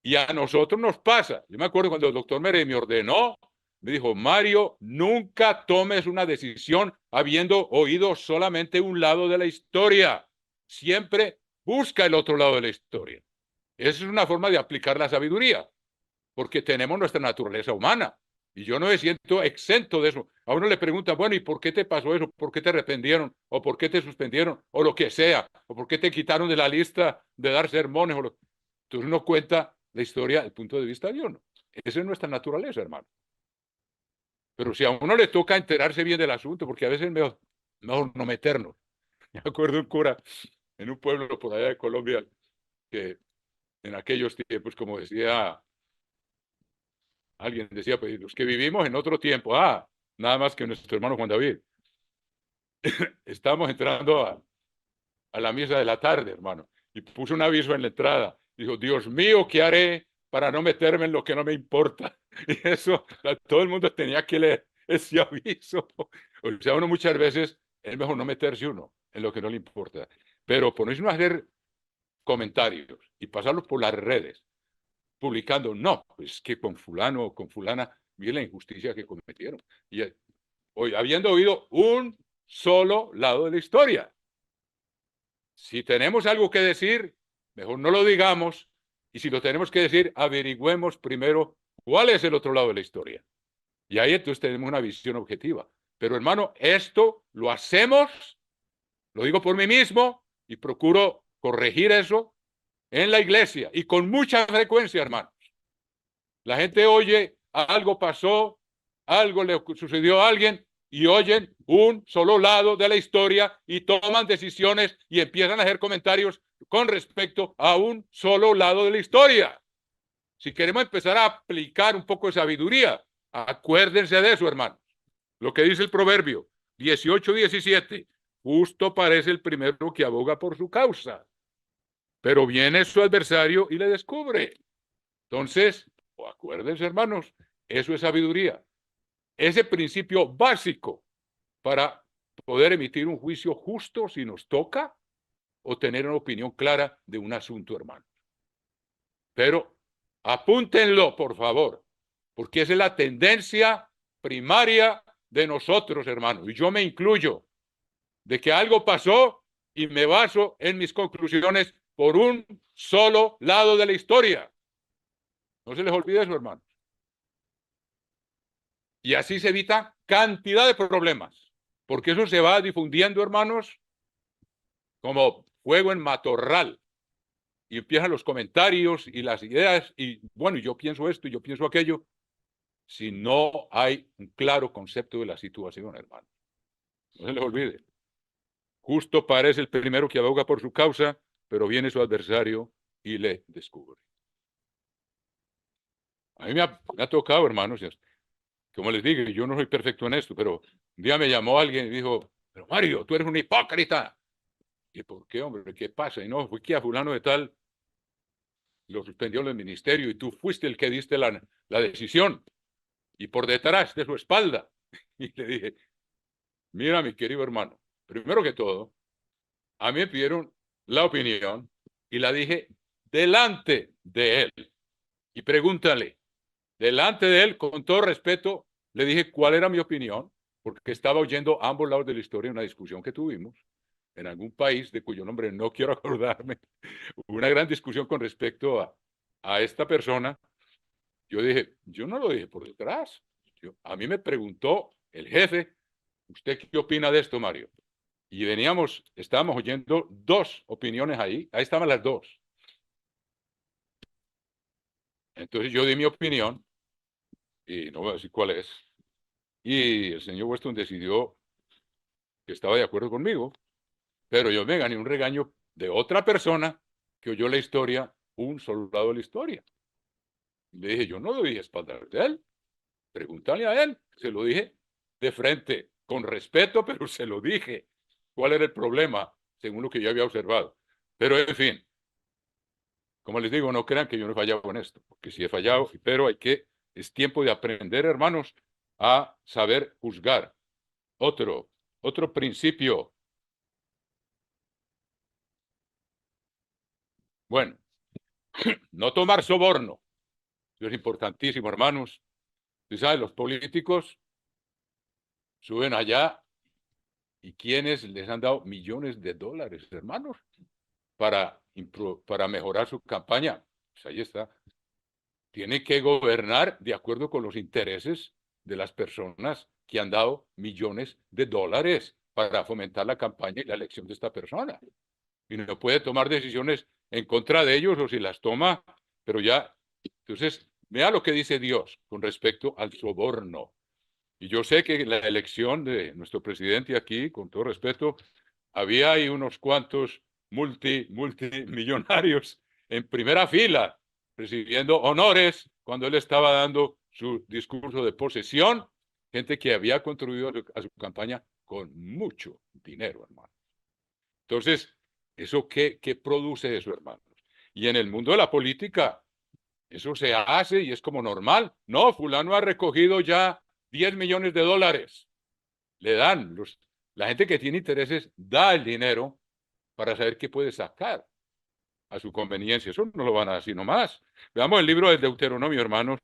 Y a nosotros nos pasa. Yo me acuerdo cuando el doctor me ordenó, me dijo, Mario, nunca tomes una decisión habiendo oído solamente un lado de la historia. Siempre busca el otro lado de la historia. Esa es una forma de aplicar la sabiduría, porque tenemos nuestra naturaleza humana. Y yo no me siento exento de eso. A uno le pregunta, bueno, ¿y por qué te pasó eso? ¿Por qué te arrepentieron? ¿O por qué te suspendieron? O lo que sea. ¿O por qué te quitaron de la lista de dar sermones? Entonces uno cuenta la historia desde el punto de vista de Dios. Esa es nuestra naturaleza, hermano. Pero si a uno le toca enterarse bien del asunto, porque a veces es mejor no meternos. Me acuerdo un cura en un pueblo por allá de Colombia que en aquellos tiempos, como decía alguien, decía, pues los que vivimos en otro tiempo, nada más que nuestro hermano Juan David, estamos entrando a la misa de la tarde, hermano, y puso un aviso en la entrada, dijo, Dios mío, ¿qué haré para no meterme en lo que no me importa? Y eso, todo el mundo tenía que leer ese aviso. O sea, uno muchas veces es mejor no meterse uno en lo que no le importa, pero ponerse a hacer comentarios y pasarlos por las redes, publicando, no, pues que con fulano o con fulana, miren la injusticia que cometieron. Y hoy, habiendo oído un solo lado de la historia, si tenemos algo que decir, mejor no lo digamos, y si lo tenemos que decir, averigüemos primero cuál es el otro lado de la historia. Y ahí entonces tenemos una visión objetiva. Pero hermano, esto lo hacemos, lo digo por mí mismo, y procuro corregir eso en la iglesia, y con mucha frecuencia, hermanos. La gente oye, algo pasó, algo le sucedió a alguien, y oyen un solo lado de la historia y toman decisiones y empiezan a hacer comentarios con respecto a un solo lado de la historia. Si queremos empezar a aplicar un poco de sabiduría, acuérdense de eso, hermanos. Lo que dice el proverbio 18:17, justo parece el primero que aboga por su causa, pero viene su adversario y le descubre. Entonces, acuérdense, hermanos, eso es sabiduría. Ese principio básico para poder emitir un juicio justo si nos toca o tener una opinión clara de un asunto, hermano. Pero apúntenlo, por favor, porque esa es la tendencia primaria de nosotros, hermanos, y yo me incluyo, de que algo pasó y me baso en mis conclusiones por un solo lado de la historia. No se les olvide eso, hermanos. Y así se evita cantidad de problemas, porque eso se va difundiendo, hermanos, como fuego en matorral. Y empiezan los comentarios y las ideas, y bueno, yo pienso esto, y yo pienso aquello, si no hay un claro concepto de la situación, hermano. No se les olvide. Justo parece el primero que aboga por su causa, pero viene su adversario y le descubre. A mí me ha tocado, hermanos, como les digo, yo no soy perfecto en esto, pero un día me llamó alguien y dijo, pero Mario, tú eres un hipócrita. ¿Y por qué, hombre? ¿Qué pasa? Y no, fue que a fulano de tal lo suspendió el ministerio y tú fuiste el que diste la decisión. Y por detrás de su espalda. Y le dije, mira, mi querido hermano, primero que todo, a mí me pidieron la opinión y la dije delante de él. Y pregúntale, delante de él, con todo respeto, le dije cuál era mi opinión, porque estaba oyendo ambos lados de la historia, una discusión que tuvimos en algún país de cuyo nombre no quiero acordarme, una gran discusión con respecto a esta persona. Yo dije, yo no lo dije por detrás. A mí me preguntó el jefe, ¿usted qué opina de esto, Mario? Y estábamos oyendo dos opiniones ahí estaban las dos. Entonces yo di mi opinión, y no voy a decir cuál es, y el señor Weston decidió que estaba de acuerdo conmigo, pero yo me gané un regaño de otra persona que oyó la historia, un soldado de la historia. Le dije, yo no lo dije a espaldas de él, pregúntale a él. Se lo dije de frente, con respeto, pero se lo dije. ¿Cuál era el problema? Según lo que yo había observado. Pero, en fin, como les digo, no crean que yo no he fallado en esto, porque sí he fallado, pero es tiempo de aprender, hermanos, a saber juzgar. Otro principio. Bueno, no tomar soborno. Eso es importantísimo, hermanos. Ustedes saben, los políticos suben allá y quienes les han dado millones de dólares, hermanos, para mejorar su campaña. Pues ahí está. Tiene que gobernar de acuerdo con los intereses de las personas que han dado millones de dólares para fomentar la campaña y la elección de esta persona. Y no puede tomar decisiones en contra de ellos, o si las toma, pero ya. Entonces, vea lo que dice Dios con respecto al soborno. Y yo sé que la elección de nuestro presidente aquí, con todo respeto, había ahí unos cuantos multimillonarios en primera fila, recibiendo honores cuando él estaba dando su discurso de posesión, gente que había contribuido a su campaña con mucho dinero, hermano. Entonces, ¿eso qué produce eso, hermanos? Y en el mundo de la política, eso se hace y es como normal. No, fulano ha recogido ya 10 millones de dólares. Le dan, la gente que tiene intereses da el dinero para saber qué puede sacar a su conveniencia. Eso no lo van a decir nomás. Veamos el libro del Deuteronomio, hermanos,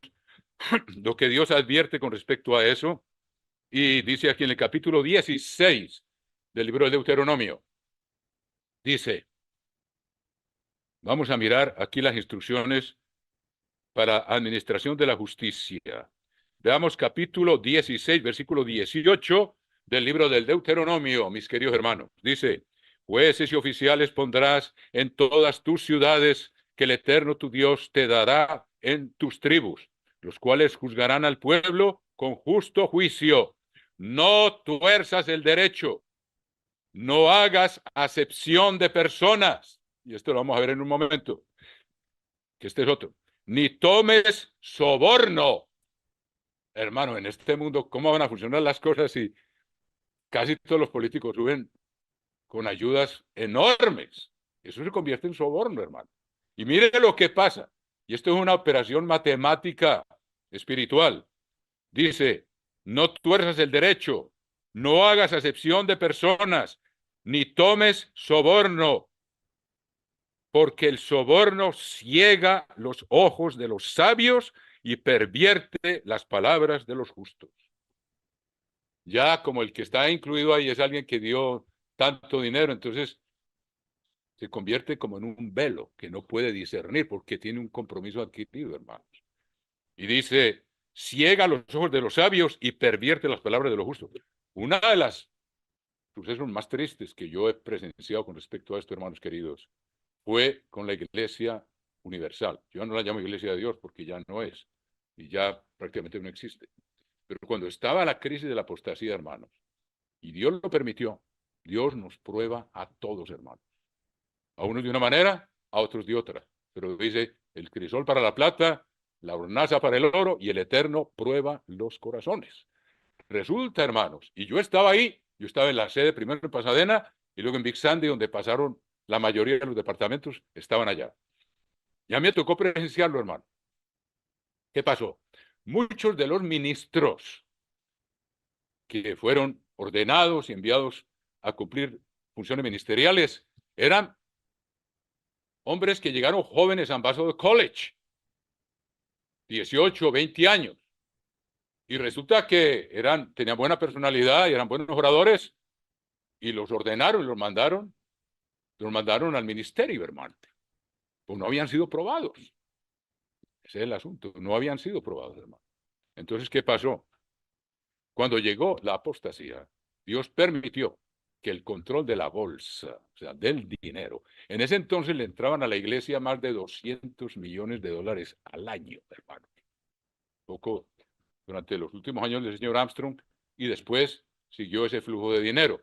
lo que Dios advierte con respecto a eso. Y dice aquí en el capítulo 16 del libro del Deuteronomio, dice, vamos a mirar aquí las instrucciones para administración de la justicia. Veamos capítulo 16, versículo 18 del libro del Deuteronomio, mis queridos hermanos. Dice, jueces y oficiales pondrás en todas tus ciudades que el Eterno tu Dios te dará en tus tribus, los cuales juzgarán al pueblo con justo juicio, no tuerzas el derecho, no hagas acepción de personas. Y esto lo vamos a ver en un momento, que este es otro. Ni tomes soborno. Hermano, en este mundo, ¿cómo van a funcionar las cosas si casi todos los políticos suben con ayudas enormes? Eso se convierte en soborno, hermano. Y mire lo que pasa. Y esto es una operación matemática espiritual. Dice, no tuerzas el derecho, no hagas acepción de personas, ni tomes soborno, porque el soborno ciega los ojos de los sabios y pervierte las palabras de los justos. Ya como el que está incluido ahí es alguien que dio tanto dinero, entonces se convierte como en un velo que no puede discernir porque tiene un compromiso adquirido, hermanos. Y dice, ciega los ojos de los sabios y pervierte las palabras de los justos. Una de las sucesos más tristes que yo he presenciado con respecto a esto, hermanos queridos, fue con la Iglesia Universal. Yo no la llamo Iglesia de Dios porque ya no es y ya prácticamente no existe. Pero cuando estaba la crisis de la apostasía, hermanos, y Dios lo permitió, Dios nos prueba a todos, hermanos. A unos de una manera, a otros de otra. Pero dice, el crisol para la plata, la hornaza para el oro y el Eterno prueba los corazones. Resulta, hermanos, y yo estaba ahí, yo estaba en la sede primero en Pasadena y luego en Big Sandy, donde pasaron la mayoría de los departamentos, estaban allá. Ya me tocó presenciarlo, hermano. ¿Qué pasó? Muchos de los ministros que fueron ordenados y enviados a cumplir funciones ministeriales eran hombres que llegaron jóvenes a Ambassador College, 18 o 20 años. Y resulta que tenían buena personalidad y eran buenos oradores y los ordenaron y los mandaron al ministerio, hermano. Pues no habían sido probados. Ese es el asunto. No habían sido probados, hermano. Entonces, ¿qué pasó? Cuando llegó la apostasía, Dios permitió que el control de la bolsa, o sea, del dinero, en ese entonces le entraban a la iglesia más de 200 millones de dólares al año, hermano. Poco durante los últimos años del señor Armstrong y después siguió ese flujo de dinero.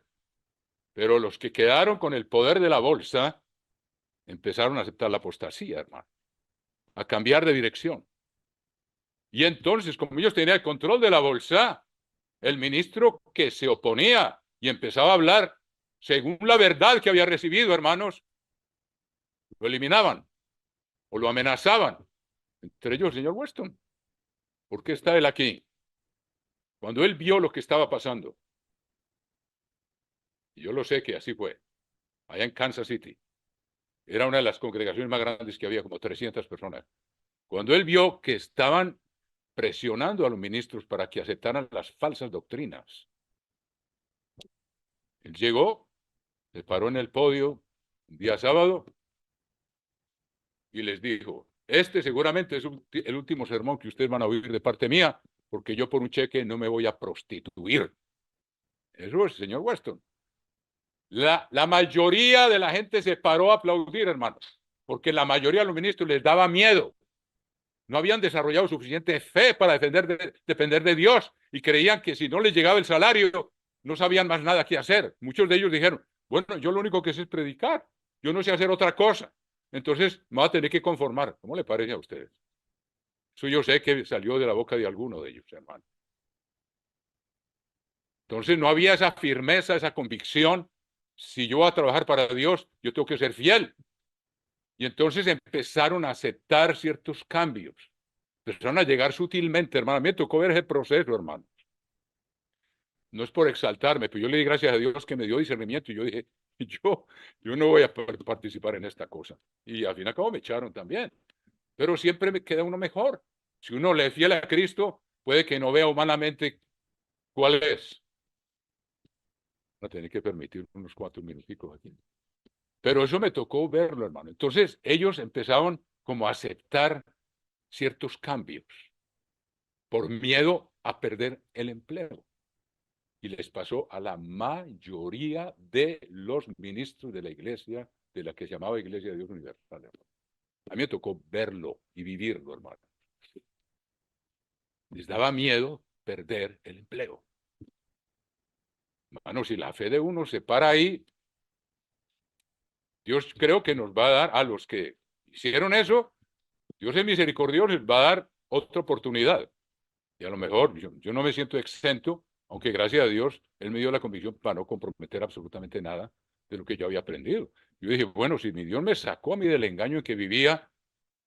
Pero los que quedaron con el poder de la bolsa empezaron a aceptar la apostasía, hermano, a cambiar de dirección. Y entonces, como ellos tenían el control de la bolsa, el ministro que se oponía y empezaba a hablar según la verdad que había recibido, hermanos, lo eliminaban o lo amenazaban. Entre ellos el señor Weston. ¿Por qué está él aquí? Cuando él vio lo que estaba pasando, y yo lo sé que así fue, allá en Kansas City, era una de las congregaciones más grandes que había, como 300 personas. Cuando él vio que estaban presionando a los ministros para que aceptaran las falsas doctrinas, él llegó, se paró en el podio un día sábado y les dijo, este seguramente es el último sermón que ustedes van a oír de parte mía, porque yo por un cheque no me voy a prostituir. Eso es, señor Weston. La mayoría de la gente se paró a aplaudir, hermanos, porque la mayoría de los ministros les daba miedo. No habían desarrollado suficiente fe para depender de Dios y creían que si no les llegaba el salario, no sabían más nada que hacer. Muchos de ellos dijeron, bueno, yo lo único que sé es predicar, yo no sé hacer otra cosa. Entonces me voy a tener que conformar. ¿Cómo le parece a ustedes? Eso yo sé que salió de la boca de alguno de ellos, hermano. Entonces no había esa firmeza, esa convicción. Si yo voy a trabajar para Dios, yo tengo que ser fiel. Y entonces empezaron a aceptar ciertos cambios. Empezaron a llegar sutilmente, hermano. A mí me tocó ver ese proceso, hermano. No es por exaltarme, pero yo le di gracias a Dios que me dio discernimiento y yo dije, yo no voy a participar en esta cosa. Y al fin y al cabo me echaron también. Pero siempre me queda uno mejor. Si uno le es fiel a Cristo, puede que no vea humanamente cuál es. Va a tener que permitir unos cuantos minuticos aquí. Pero eso me tocó verlo, hermano. Entonces ellos empezaron como a aceptar ciertos cambios por miedo a perder el empleo. Y les pasó a la mayoría de los ministros de la iglesia, de la que se llamaba Iglesia de Dios Universal, hermano. A mí me tocó verlo y vivirlo, hermano. Les daba miedo perder el empleo. Hermano, si la fe de uno se para ahí, Dios creo que nos va a dar a los que hicieron eso, Dios es misericordioso, les va a dar otra oportunidad. Y a lo mejor yo no me siento exento, aunque gracias a Dios Él me dio la convicción para no comprometer absolutamente nada de lo que yo había aprendido. Yo dije, bueno, si mi Dios me sacó a mí del engaño en que vivía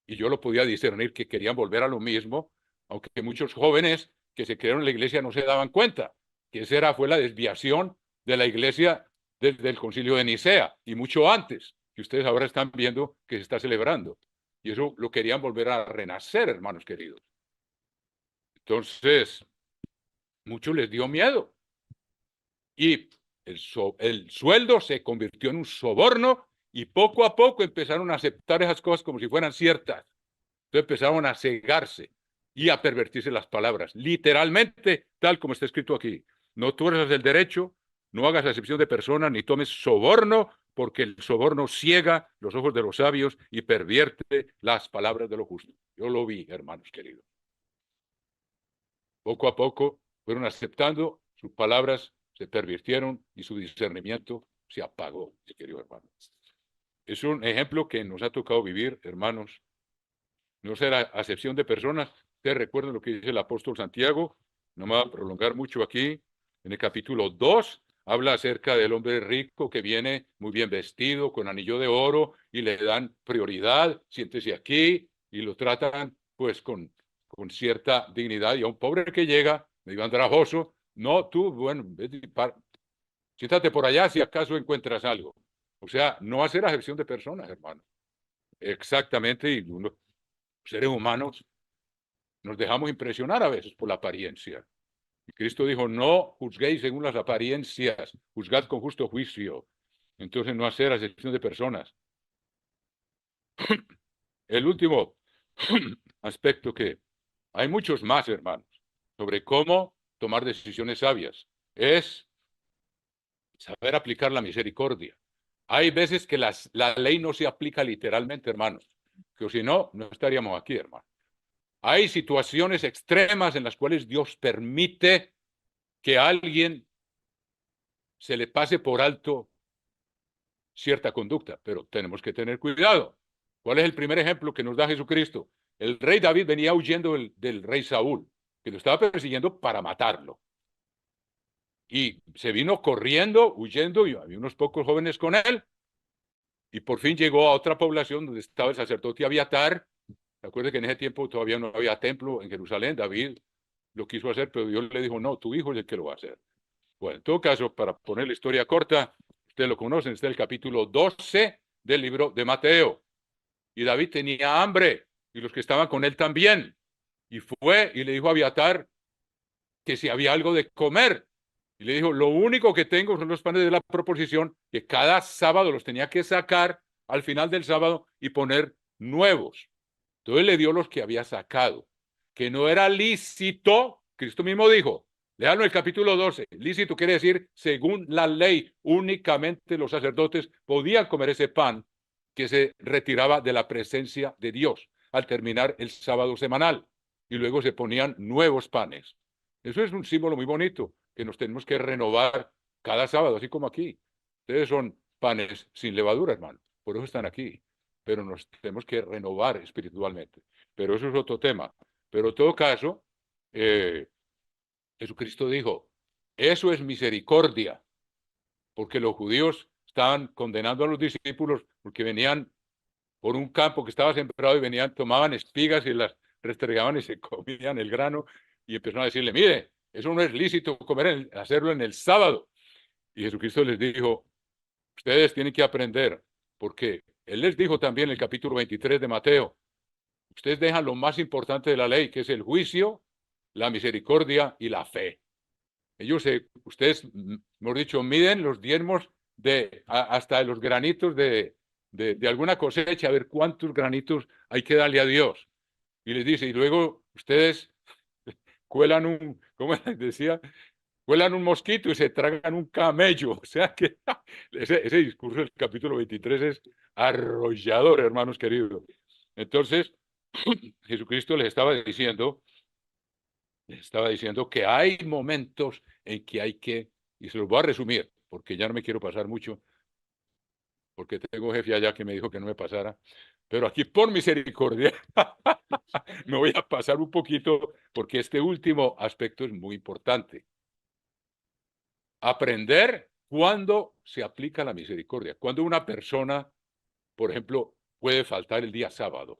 y yo lo podía discernir que querían volver a lo mismo, aunque muchos jóvenes que se crearon en la iglesia no se daban cuenta que esa fue la desviación de la iglesia desde el concilio de Nicea y mucho antes, que ustedes ahora están viendo que se está celebrando. Y eso lo querían volver a renacer, hermanos queridos. Entonces, mucho les dio miedo. Y el sueldo se convirtió en un soborno y poco a poco empezaron a aceptar esas cosas como si fueran ciertas. Entonces empezaron a cegarse y a pervertirse las palabras, literalmente tal como está escrito aquí. No tuerzas el derecho, no hagas acepción de personas, ni tomes soborno, porque el soborno ciega los ojos de los sabios y pervierte las palabras de los justos. Yo lo vi, hermanos queridos. Poco a poco fueron aceptando, sus palabras se pervirtieron y su discernimiento se apagó, mi querido hermano. Es un ejemplo que nos ha tocado vivir, hermanos. No será acepción de personas. Ustedes recuerdan lo que dice el apóstol Santiago. No me va a prolongar mucho aquí. En el capítulo 2 habla acerca del hombre rico que viene muy bien vestido, con anillo de oro, y le dan prioridad. Siéntese aquí, y lo tratan pues con cierta dignidad. Y a un pobre que llega, medio andrajoso, no, tú, bueno, siéntate por allá si acaso encuentras algo. O sea, no hacer acepción de personas, hermano. Exactamente, y uno, seres humanos nos dejamos impresionar a veces por la apariencia. Y Cristo dijo, no juzguéis según las apariencias, juzgad con justo juicio. Entonces no hacer acepción de personas. El último aspecto que hay muchos más, hermanos, sobre cómo tomar decisiones sabias, es saber aplicar la misericordia. Hay veces que la ley no se aplica literalmente, hermanos, que si no, no estaríamos aquí, hermanos. Hay situaciones extremas en las cuales Dios permite que a alguien se le pase por alto cierta conducta, pero tenemos que tener cuidado. ¿Cuál es el primer ejemplo que nos da Jesucristo? El rey David venía huyendo del rey Saúl, que lo estaba persiguiendo para matarlo. Y se vino corriendo, huyendo, y había unos pocos jóvenes con él, y por fin llegó a otra población donde estaba el sacerdote Abiatar. Recuerde que en ese tiempo todavía no había templo en Jerusalén. David lo quiso hacer, pero Dios le dijo, no, tu hijo es el que lo va a hacer. Bueno, en todo caso, para poner la historia corta, ustedes lo conocen, está el capítulo 12 del libro de Mateo. Y David tenía hambre, y los que estaban con él también. Y fue y le dijo a Abiatar que si había algo de comer. Y le dijo, lo único que tengo son los panes de la proposición, que cada sábado los tenía que sacar al final del sábado y poner nuevos. Entonces le dio los que había sacado, que no era lícito. Cristo mismo dijo, léalo en el capítulo 12, lícito quiere decir según la ley, únicamente los sacerdotes podían comer ese pan que se retiraba de la presencia de Dios al terminar el sábado semanal, y luego se ponían nuevos panes. Eso es un símbolo muy bonito, que nos tenemos que renovar cada sábado, así como aquí. Ustedes son panes sin levadura, hermano, por eso están aquí, pero nos tenemos que renovar espiritualmente. Pero eso es otro tema. Pero en todo caso, Jesucristo dijo, eso es misericordia, porque los judíos estaban condenando a los discípulos porque venían por un campo que estaba sembrado y venían, tomaban espigas y las restregaban y se comían el grano, y empezaron a decirle, mire, eso no es lícito comer, hacerlo en el sábado. Y Jesucristo les dijo, ustedes tienen que aprender, porque Él les dijo también en el capítulo 23 de Mateo, ustedes dejan lo más importante de la ley, que es el juicio, la misericordia y la fe. Ustedes, mejor dicho, miden los diezmos hasta los granitos de alguna cosecha, a ver cuántos granitos hay que darle a Dios. Y les dice, y luego ustedes cuelan ¿cómo les decía? Cuelan un mosquito y se tragan un camello. O sea que ese discurso del capítulo 23 es arrollador, hermanos queridos. Entonces, Jesucristo les estaba diciendo que hay momentos en que hay que Y se los voy a resumir, porque ya no me quiero pasar mucho, porque tengo jefe allá que me dijo que no me pasara. Pero aquí, por misericordia, me voy a pasar un poquito, porque este último aspecto es muy importante. Aprender cuándo se aplica la misericordia. Cuando una persona, por ejemplo, puede faltar el día sábado.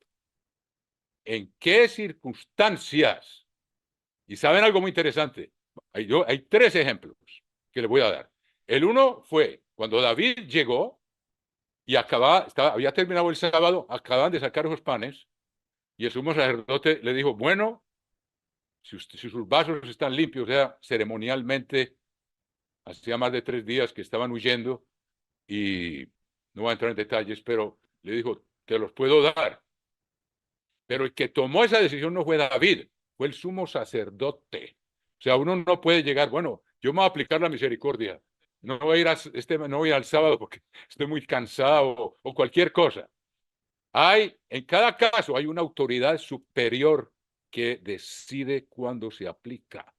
¿En qué circunstancias? Y saben algo muy interesante. Hay tres ejemplos que les voy a dar. El uno fue cuando David llegó y había terminado el sábado, acaban de sacar esos panes y el sumo sacerdote le dijo, bueno, si sus vasos están limpios, o sea, ceremonialmente, hacía más de 3 días que estaban huyendo y no voy a entrar en detalles, pero le dijo, te los puedo dar. Pero el que tomó esa decisión no fue David, fue el sumo sacerdote. O sea, uno no puede llegar, bueno, yo me voy a aplicar la misericordia. No voy a ir no voy al sábado porque estoy muy cansado o cualquier cosa. En cada caso hay una autoridad superior que decide cuándo se aplica.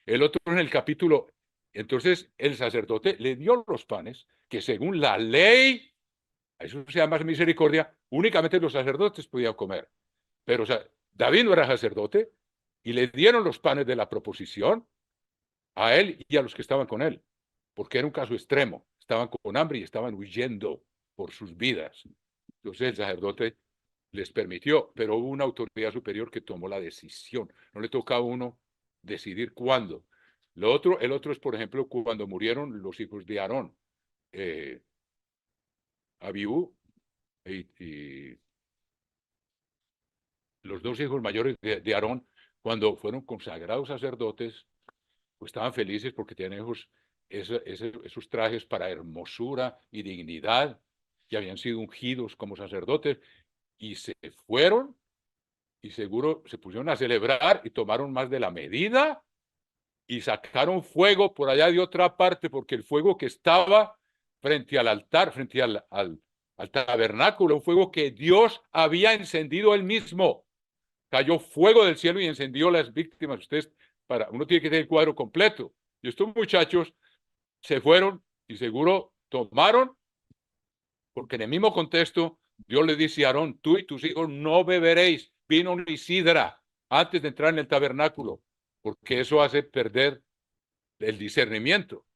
El otro en el capítulo, entonces el sacerdote le dio los panes que según la ley, eso se llama misericordia, únicamente los sacerdotes podían comer. Pero o sea, David no era sacerdote y le dieron los panes de la proposición a él y a los que estaban con él, porque era un caso extremo. Estaban con hambre y estaban huyendo por sus vidas. Entonces el sacerdote les permitió, pero hubo una autoridad superior que tomó la decisión. No le toca a uno decidir cuándo. El otro es, por ejemplo, cuando murieron los hijos de Aarón, Abiú y los dos hijos mayores de Aarón, cuando fueron consagrados sacerdotes, pues estaban felices porque tenían esos trajes para hermosura y dignidad, que habían sido ungidos como sacerdotes, y se fueron y seguro se pusieron a celebrar y tomaron más de la medida y sacaron fuego por allá de otra parte, porque el fuego que estaba frente al altar, frente al tabernáculo, un fuego que Dios había encendido él mismo. Cayó fuego del cielo y encendió las víctimas. Uno tiene que tener el cuadro completo. Y estos muchachos se fueron y seguro tomaron, porque en el mismo contexto Dios le dice a Aarón, tú y tus hijos no beberéis vino ni sidra antes de entrar en el tabernáculo, porque eso hace perder el discernimiento.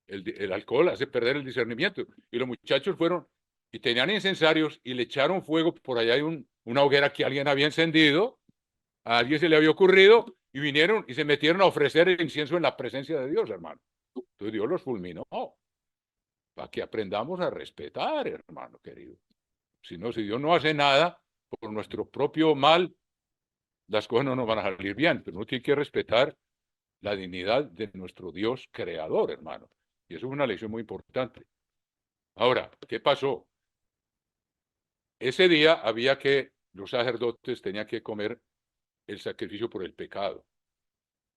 El alcohol hace perder el discernimiento. Y los muchachos fueron y tenían incensarios y le echaron fuego. Por allá hay una hoguera que alguien había encendido, a alguien se le había ocurrido y vinieron y se metieron a ofrecer el incienso en la presencia de Dios, hermano. Entonces Dios los fulminó para que aprendamos a respetar, hermano querido. Si Dios no hace nada por nuestro propio mal, las cosas no nos van a salir bien, pero uno tiene que respetar la dignidad de nuestro Dios creador, hermano. Y eso es una lección muy importante. Ahora, ¿qué pasó? Ese día los sacerdotes tenían que comer el sacrificio por el pecado.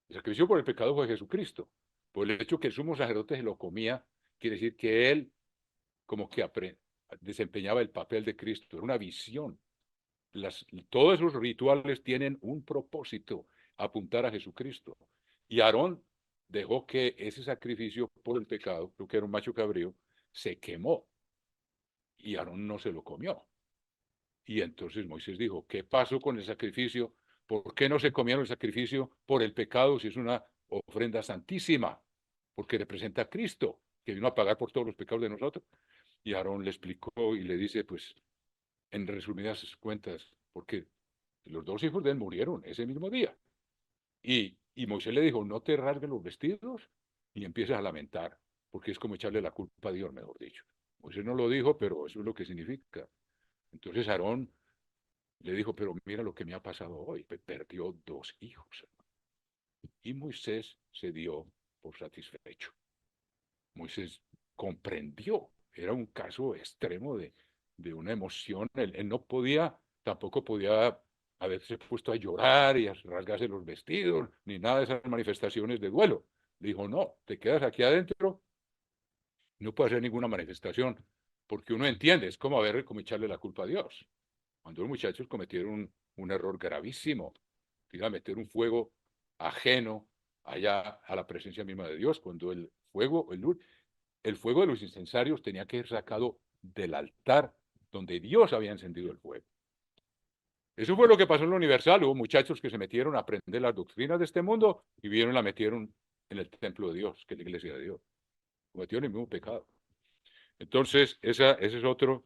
El sacrificio por el pecado fue Jesucristo. Por el hecho que el sumo sacerdote se lo comía, quiere decir que él como que desempeñaba el papel de Cristo. Era una visión. Todos esos rituales tienen un propósito, apuntar a Jesucristo. Y Aarón dejó que ese sacrificio por el pecado, creo que era un macho cabrío, se quemó. Y Aarón no se lo comió. Y entonces Moisés dijo, ¿qué pasó con el sacrificio? ¿Por qué no se comieron el sacrificio por el pecado si es una ofrenda santísima? Porque representa a Cristo, que vino a pagar por todos los pecados de nosotros. Y Aarón le explicó y le dice, pues, en resumidas cuentas, porque los dos hijos de él murieron ese mismo día. Y Moisés le dijo, no te rasgues los vestidos y empiezas a lamentar, porque es como echarle la culpa a Dios, mejor dicho. Moisés no lo dijo, pero eso es lo que significa. Entonces Aarón le dijo, pero mira lo que me ha pasado hoy, perdió 2 hijos. Y Moisés se dio por satisfecho. Moisés comprendió, era un caso extremo de una emoción, él no podía, tampoco podía haberse puesto a llorar y a rasgarse los vestidos, ni nada de esas manifestaciones de duelo. Le dijo, no, te quedas aquí adentro, no puedes hacer ninguna manifestación, porque uno entiende, es como echarle la culpa a Dios. Cuando los muchachos cometieron un error gravísimo, iba a meter un fuego ajeno allá a la presencia misma de Dios, cuando el fuego de los incensarios tenía que ser sacado del altar donde Dios había encendido el fuego. Eso fue lo que pasó en la Universal. Hubo muchachos que se metieron a aprender las doctrinas de este mundo y vieron y la metieron en el templo de Dios, que es la iglesia de Dios. Cometieron el mismo pecado. Entonces, ese es otro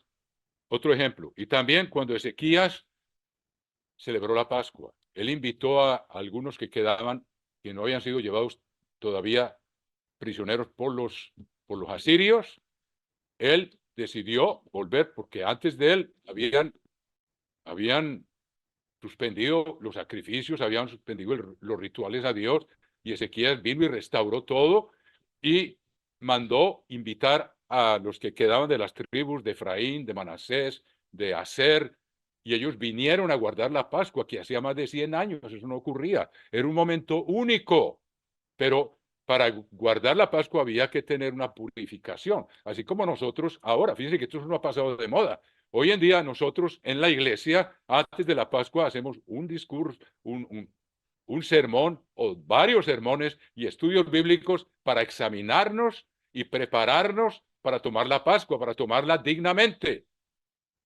ejemplo. Y también cuando Ezequías celebró la Pascua, él invitó a algunos que quedaban, que no habían sido llevados todavía prisioneros por los asirios. Él decidió volver porque antes de él habían suspendido los sacrificios, habían suspendido los rituales a Dios, y Ezequías vino y restauró todo y mandó invitar a los que quedaban de las tribus de Efraín, de Manasés, de Aser, y ellos vinieron a guardar la Pascua, que hacía más de 100 años eso no ocurría. Era un momento único, pero para guardar la Pascua había que tener una purificación, así como nosotros ahora. Fíjense que esto no ha pasado de moda. Hoy en día nosotros en la iglesia, antes de la Pascua, hacemos un discurso, un sermón o varios sermones y estudios bíblicos para examinarnos y prepararnos para tomar la Pascua, para tomarla dignamente.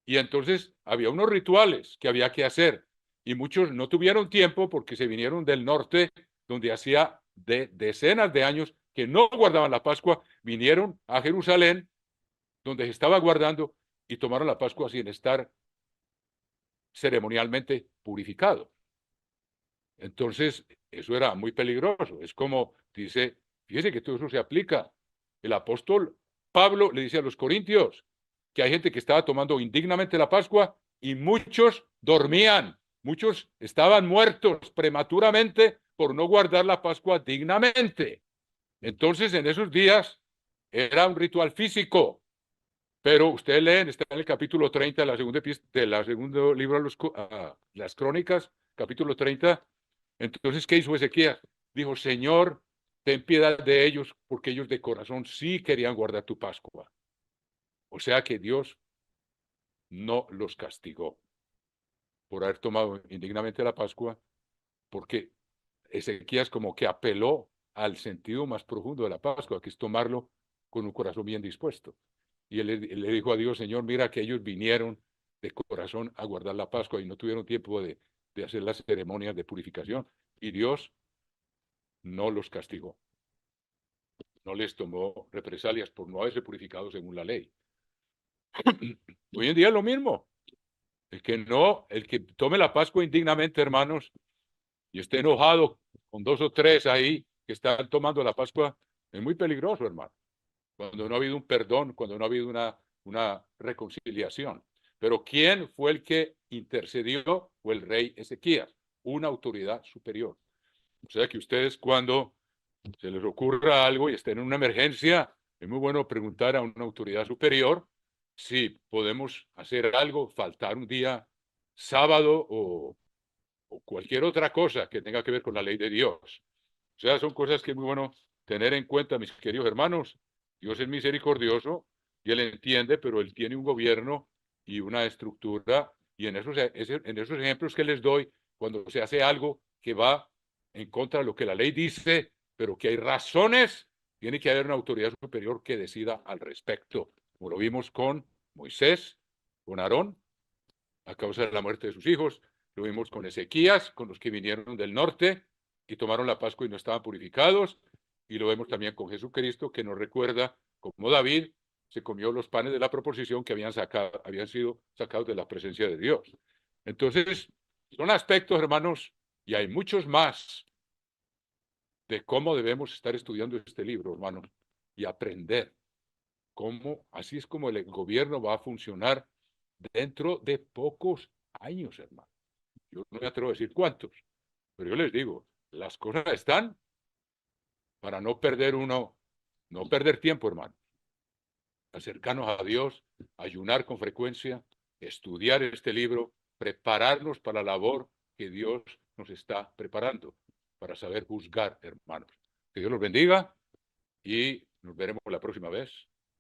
Y entonces había unos rituales que había que hacer y muchos no tuvieron tiempo porque se vinieron del norte, donde hacía decenas de años que no guardaban la Pascua, vinieron a Jerusalén, donde se estaba guardando, y tomaron la Pascua sin estar ceremonialmente purificado. Entonces, eso era muy peligroso. Es como dice, fíjese que todo eso se aplica. El apóstol Pablo le dice a los corintios que hay gente que estaba tomando indignamente la Pascua y muchos dormían, muchos estaban muertos prematuramente por no guardar la Pascua dignamente. Entonces, en esos días era un ritual físico, pero ustedes leen, está en el capítulo 30 de la segundo libro de las Crónicas, capítulo 30. Entonces, ¿qué hizo Ezequías? Dijo, Señor, ten piedad de ellos, porque ellos de corazón sí querían guardar tu Pascua. O sea que Dios no los castigó por haber tomado indignamente la Pascua, porque Ezequías como que apeló al sentido más profundo de la Pascua, que es tomarlo con un corazón bien dispuesto. Y él le dijo a Dios, Señor, mira que ellos vinieron de corazón a guardar la Pascua y no tuvieron tiempo de hacer las ceremonias de purificación. Y Dios no los castigó, no les tomó represalias por no haberse purificado según la ley. Hoy en día es lo mismo. El que tome la Pascua indignamente, hermanos, y esté enojado con dos o tres ahí que están tomando la Pascua, es muy peligroso, hermano. Cuando no ha habido un perdón, cuando no ha habido una reconciliación. Pero ¿quién fue el que intercedió? Fue el rey Ezequías, una autoridad superior. O sea que ustedes cuando se les ocurra algo y estén en una emergencia, es muy bueno preguntar a una autoridad superior si podemos hacer algo, faltar un día sábado o cualquier otra cosa que tenga que ver con la ley de Dios. O sea, son cosas que es muy bueno tener en cuenta, mis queridos hermanos. Dios es misericordioso y Él entiende, pero Él tiene un gobierno y una estructura. Y en esos ejemplos que les doy, cuando se hace algo que va en contra de lo que la ley dice, pero que hay razones, tiene que haber una autoridad superior que decida al respecto. Como lo vimos con Moisés, con Aarón, a causa de la muerte de sus hijos. Lo vimos con Ezequías, con los que vinieron del norte y tomaron la Pascua y no estaban purificados. Y lo vemos también con Jesucristo, que nos recuerda cómo David se comió los panes de la proposición que habían sido sacados de la presencia de Dios. Entonces, son aspectos, hermanos, y hay muchos más de cómo debemos estar estudiando este libro, hermanos, y aprender cómo, así es como el gobierno va a funcionar dentro de pocos años, hermano. Yo no me atrevo a decir cuántos, pero yo les digo, las cosas están para no perder tiempo, hermano. Acercarnos a Dios, ayunar con frecuencia, estudiar este libro, prepararnos para la labor que Dios nos está preparando, para saber juzgar, hermanos. Que Dios los bendiga y nos veremos la próxima vez.